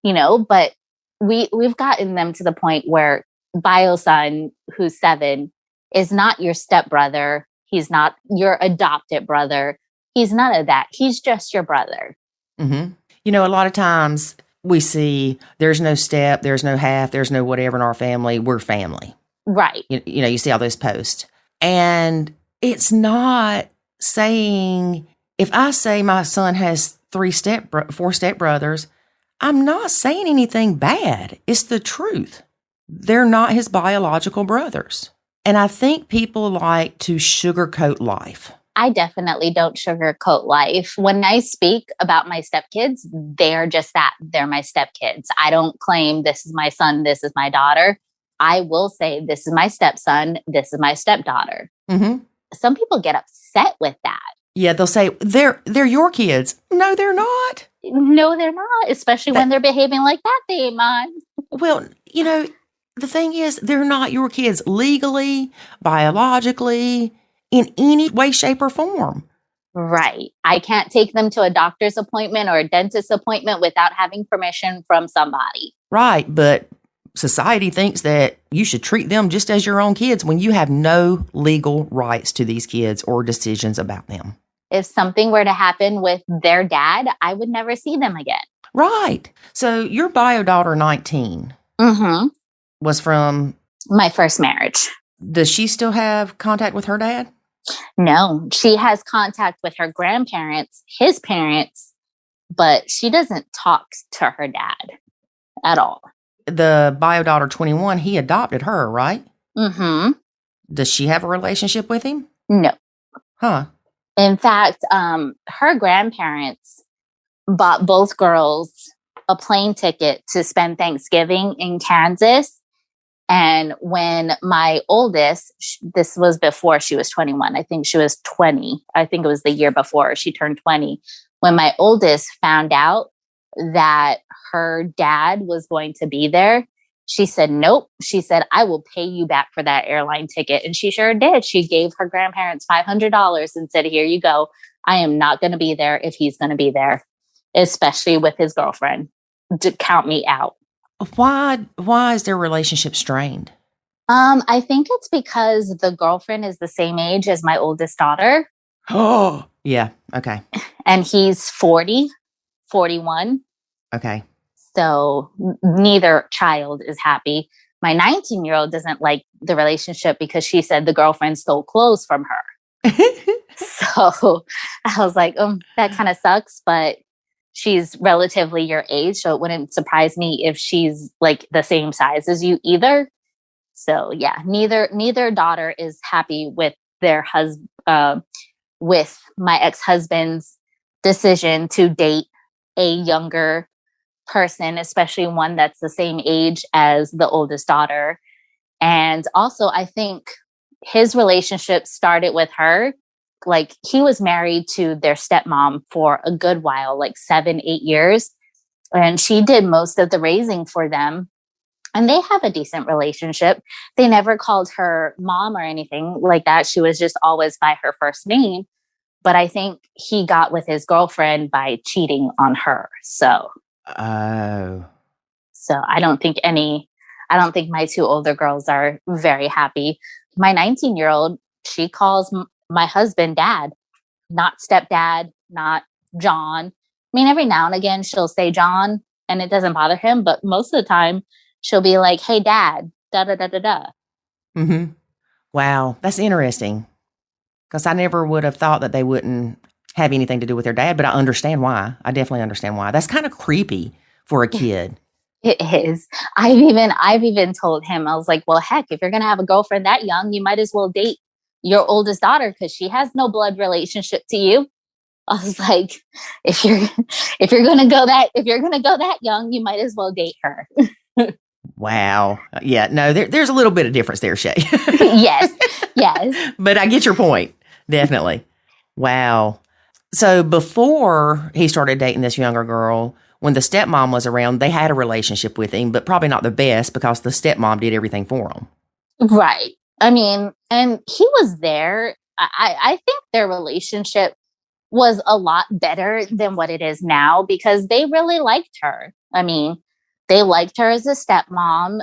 but we've gotten them to the point where bio son, who's 7, is not your stepbrother. He's not your adopted brother. He's none of that. He's just your brother. Mm-hmm. A lot of times we see there's no step, there's no half, there's no whatever in our family. We're family. Right. You see all those posts. And it's not saying, if I say my son has 4 stepbrothers, I'm not saying anything bad. It's the truth. They're not his biological brothers. And I think people like to sugarcoat life. I definitely don't sugarcoat life. When I speak about my stepkids, they're just that. They're my stepkids. I don't claim this is my son, this is my daughter. I will say this is my stepson, this is my stepdaughter. Mm-hmm. Some people get upset with that. Yeah, they'll say, they're your kids. No, they're not. No, they're not, especially when they're behaving like that. They ain't mine. Well, the thing is, they're not your kids legally, biologically, in any way, shape, or form. Right. I can't take them to a doctor's appointment or a dentist appointment without having permission from somebody. Right. But society thinks that you should treat them just as your own kids when you have no legal rights to these kids or decisions about them. If something were to happen with their dad, I would never see them again. Right. So your bio daughter, 19, was from my first marriage. Does she still have contact with her dad? No, she has contact with her grandparents, his parents, but she doesn't talk to her dad at all. The bio daughter, 21, he adopted her, right? Mm-hmm. Does she have a relationship with him? No. Huh. In fact, her grandparents bought both girls a plane ticket to spend Thanksgiving in Kansas. And when my oldest, this was before she was 21, I think she was 20. I think it was the year before she turned 20. When my oldest found out that her dad was going to be there, she said, nope. She said, I will pay you back for that airline ticket. And she sure did. She gave her grandparents $500 and said, here you go. I am not going to be there if he's going to be there, especially with his girlfriend. Count me out. Why is their relationship strained? I think it's because the girlfriend is the same age as my oldest daughter. Oh, yeah. Okay. And he's 40, 41. Okay. So neither child is happy. My 19-year-old doesn't like the relationship because she said the girlfriend stole clothes from her. So I was like, that kind of sucks, but she's relatively your age. So it wouldn't surprise me if she's like the same size as you either. So yeah, neither daughter is happy with their husband, with my ex-husband's decision to date a younger person, especially one that's the same age as the oldest daughter. And also, I think his relationship started with her. Like, he was married to their stepmom for a good while, like 7-8 years. And she did most of the raising for them. And they have a decent relationship. They never called her mom or anything like that. She was just always by her first name. But I think he got with his girlfriend by cheating on her. So I don't think my two older girls are very happy. My 19-year-old, she calls my husband dad, not stepdad, not John. I mean, every now and again she'll say John and it doesn't bother him, but most of the time she'll be like, hey dad, da da da da da. Mm-hmm. Wow, that's interesting. Because I never would have thought that they wouldn't have anything to do with their dad, but I understand why. I definitely understand why. That's kind of creepy for a kid. It is. I've even told him, I was like, well, heck, if you're going to have a girlfriend that young, you might as well date your oldest daughter because she has no blood relationship to you. I was like, if you're going to go that young, you might as well date her. Wow. Yeah, no, there's a little bit of difference there, Shay. Yes. But I get your point. Definitely. Wow. So before he started dating this younger girl, when the stepmom was around, they had a relationship with him, but probably not the best because the stepmom did everything for him. Right. I mean, and he was there. I think their relationship was a lot better than what it is now because they really liked her. I mean, they liked her as a stepmom.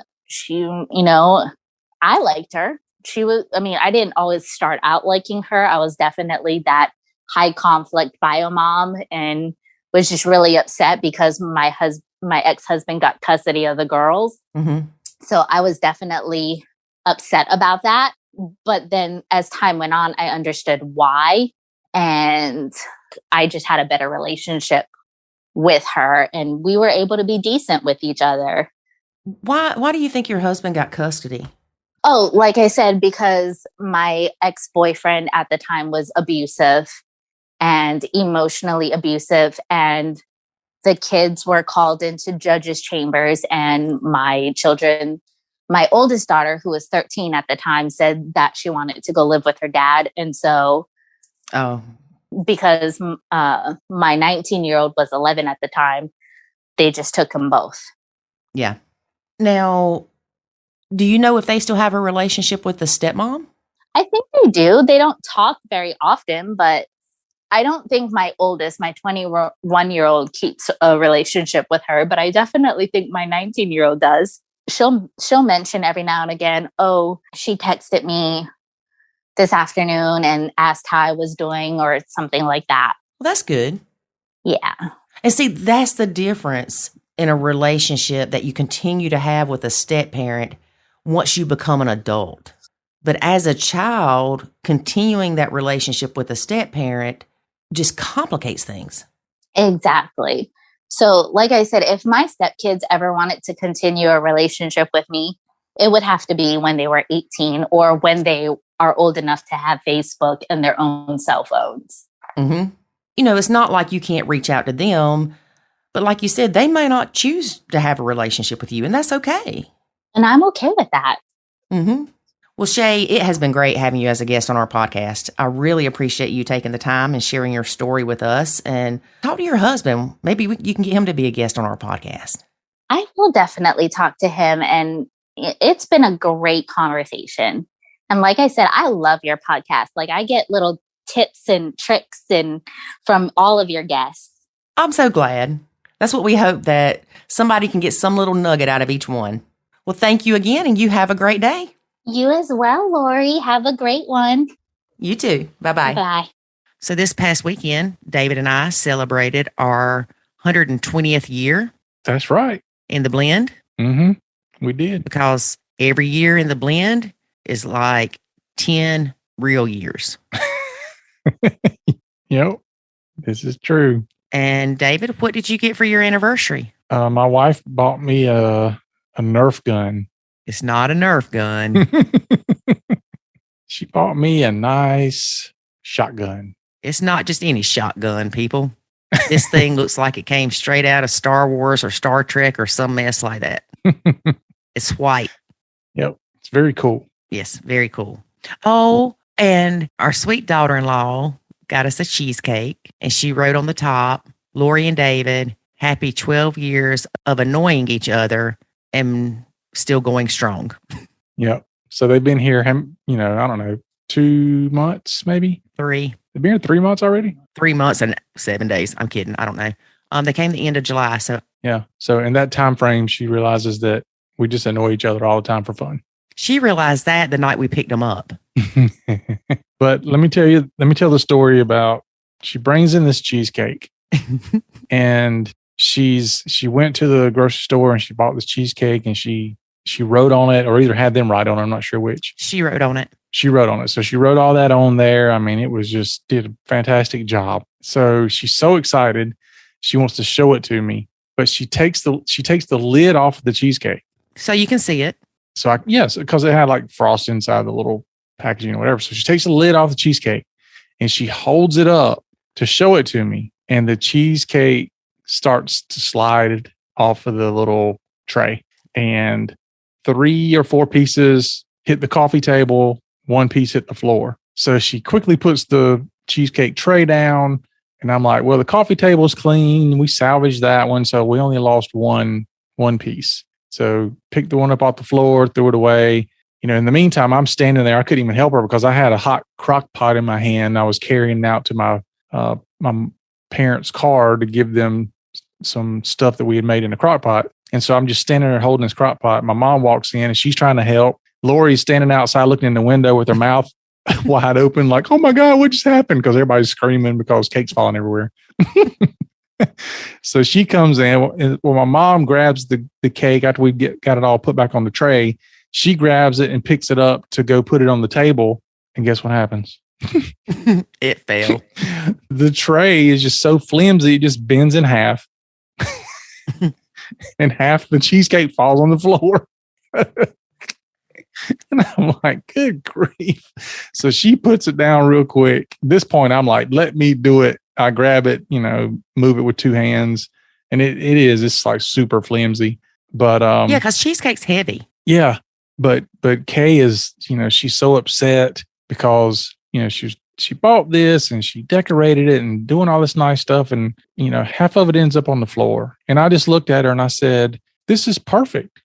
I liked her. I didn't always start out liking her. I was definitely that high conflict bio mom and was just really upset because my ex-husband got custody of the girls. Mm-hmm. So I was definitely upset about that. But then as time went on, I understood why. And I just had a better relationship with her and we were able to be decent with each other. Why do you think your husband got custody? Oh, like I said, because my ex-boyfriend at the time was abusive and emotionally abusive. And the kids were called into judges' chambers and my oldest daughter, who was 13 at the time, said that she wanted to go live with her dad. And so because my 19-year-old was 11 at the time, they just took them both. Yeah. Now, do you know if they still have a relationship with the stepmom? I think they do. They don't talk very often, but I don't think my oldest, my 21-year-old, keeps a relationship with her, but I definitely think my 19-year-old does. She'll mention every now and again, oh, she texted me this afternoon and asked how I was doing or something like that. Well, that's good. Yeah. And see, that's the difference in a relationship that you continue to have with a step-parent once you become an adult. But as a child, continuing that relationship with a step-parent just complicates things. Exactly. So, like I said, if my stepkids ever wanted to continue a relationship with me, it would have to be when they were 18 or when they are old enough to have Facebook and their own cell phones. Mm-hmm. It's not like you can't reach out to them, but like you said, they may not choose to have a relationship with you, and that's okay. And I'm okay with that. Mm-hmm. Well, Shay, it has been great having you as a guest on our podcast. I really appreciate you taking the time and sharing your story with us. And talk to your husband. Maybe you can get him to be a guest on our podcast. I will definitely talk to him. And it's been a great conversation. And like I said, I love your podcast. Like, I get little tips and tricks from all of your guests. I'm so glad. That's what we hope, that somebody can get some little nugget out of each one. Well, thank you again, and you have a great day. You as well, Lori. Have a great one. You too. Bye-bye. Bye. So this past weekend, David and I celebrated our 120th year. That's right. In the blend. Mm-hmm. We did. Because every year in the blend is like 10 real years. Yep. This is true. And David, what did you get for your anniversary? My wife bought me a Nerf gun. It's not a Nerf gun. She bought me a nice shotgun. It's not just any shotgun, people. This thing looks like it came straight out of Star Wars or Star Trek or some mess like that. It's white. Yep. It's very cool. Yes, very cool. Oh, and our sweet daughter-in-law got us a cheesecake, and she wrote on the top, Lori and David, happy 12 years of annoying each other and still going strong. Yep. So they've been here, I don't know, 2 months, maybe? 3. They've been here 3 months already? 3 months and 7 days. I'm kidding. I don't know. They came the end of July. So yeah. So in that time frame, she realizes that we just annoy each other all the time for fun. She realized that the night we picked them up. But let me tell the story about, she brings in this cheesecake and she went to the grocery store and she bought this cheesecake, and she wrote on it, or either had them write on it. I'm not sure which. She wrote on it. So she wrote all that on there. I mean, it was just, did a fantastic job. So she's so excited. She wants to show it to me, but she takes the lid off of the cheesecake. So you can see it. So because it had like frost inside the little packaging or whatever. So she takes the lid off the cheesecake and she holds it up to show it to me. And the cheesecake starts to slide off of the little tray, and 3 or 4 pieces hit the coffee table. 1 piece hit the floor. So she quickly puts the cheesecake tray down, and I'm like, well, the coffee table is clean. We salvaged that one. So we only lost one piece. So picked the one up off the floor, threw it away. In the meantime, I'm standing there. I couldn't even help her because I had a hot crock pot in my hand. I was carrying it out to my parents' car to give them some stuff that we had made in the crock pot. And so I'm just standing there holding this crock pot. My mom walks in and she's trying to help. Lori's standing outside looking in the window with her mouth wide open, like, oh my God, what just happened? Because everybody's screaming because cake's falling everywhere. So she comes in. And well, my mom grabs the cake after we got it all put back on the tray. She grabs it and picks it up to go put it on the table. And guess what happens? It fell. The tray is just so flimsy, it just bends in half. And half the cheesecake falls on the floor. And I'm like, good grief. So she puts it down real quick. At this point, I'm like, let me do it. I grab it, move it with 2 hands. And it's like super flimsy. But yeah, because cheesecake's heavy. Yeah. But Kay is, she's so upset because, she bought this and she decorated it and doing all this nice stuff. And, half of it ends up on the floor. And I just looked at her and I said, this is perfect.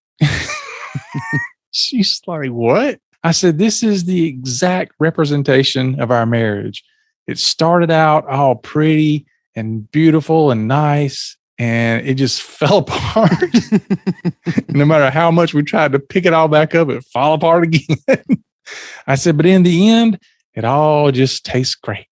She's like, what? I said, this is the exact representation of our marriage. It started out all pretty and beautiful and nice, and it just fell apart. No matter how much we tried to pick it all back up, it fell apart again. I said, but in the end, it all just tastes great.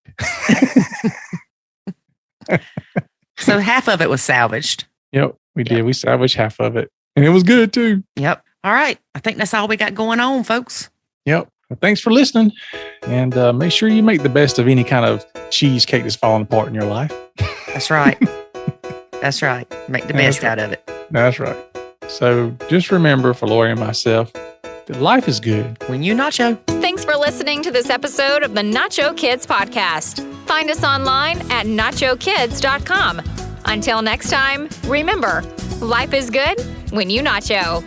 So half of it was salvaged. Yep, we did. We salvaged half of it. And it was good too. Yep. All right. I think that's all we got going on, folks. Yep. Well, thanks for listening. And make sure you make the best of any kind of cheesecake that's falling apart in your life. That's right. That's right. Make the best out of it. That's right. So just remember, for Lori and myself, that life is good when you nacho. Thanks for listening to this episode of the Nacho Kids Podcast. Find us online at nachokids.com. Until next time, remember, life is good when you nacho.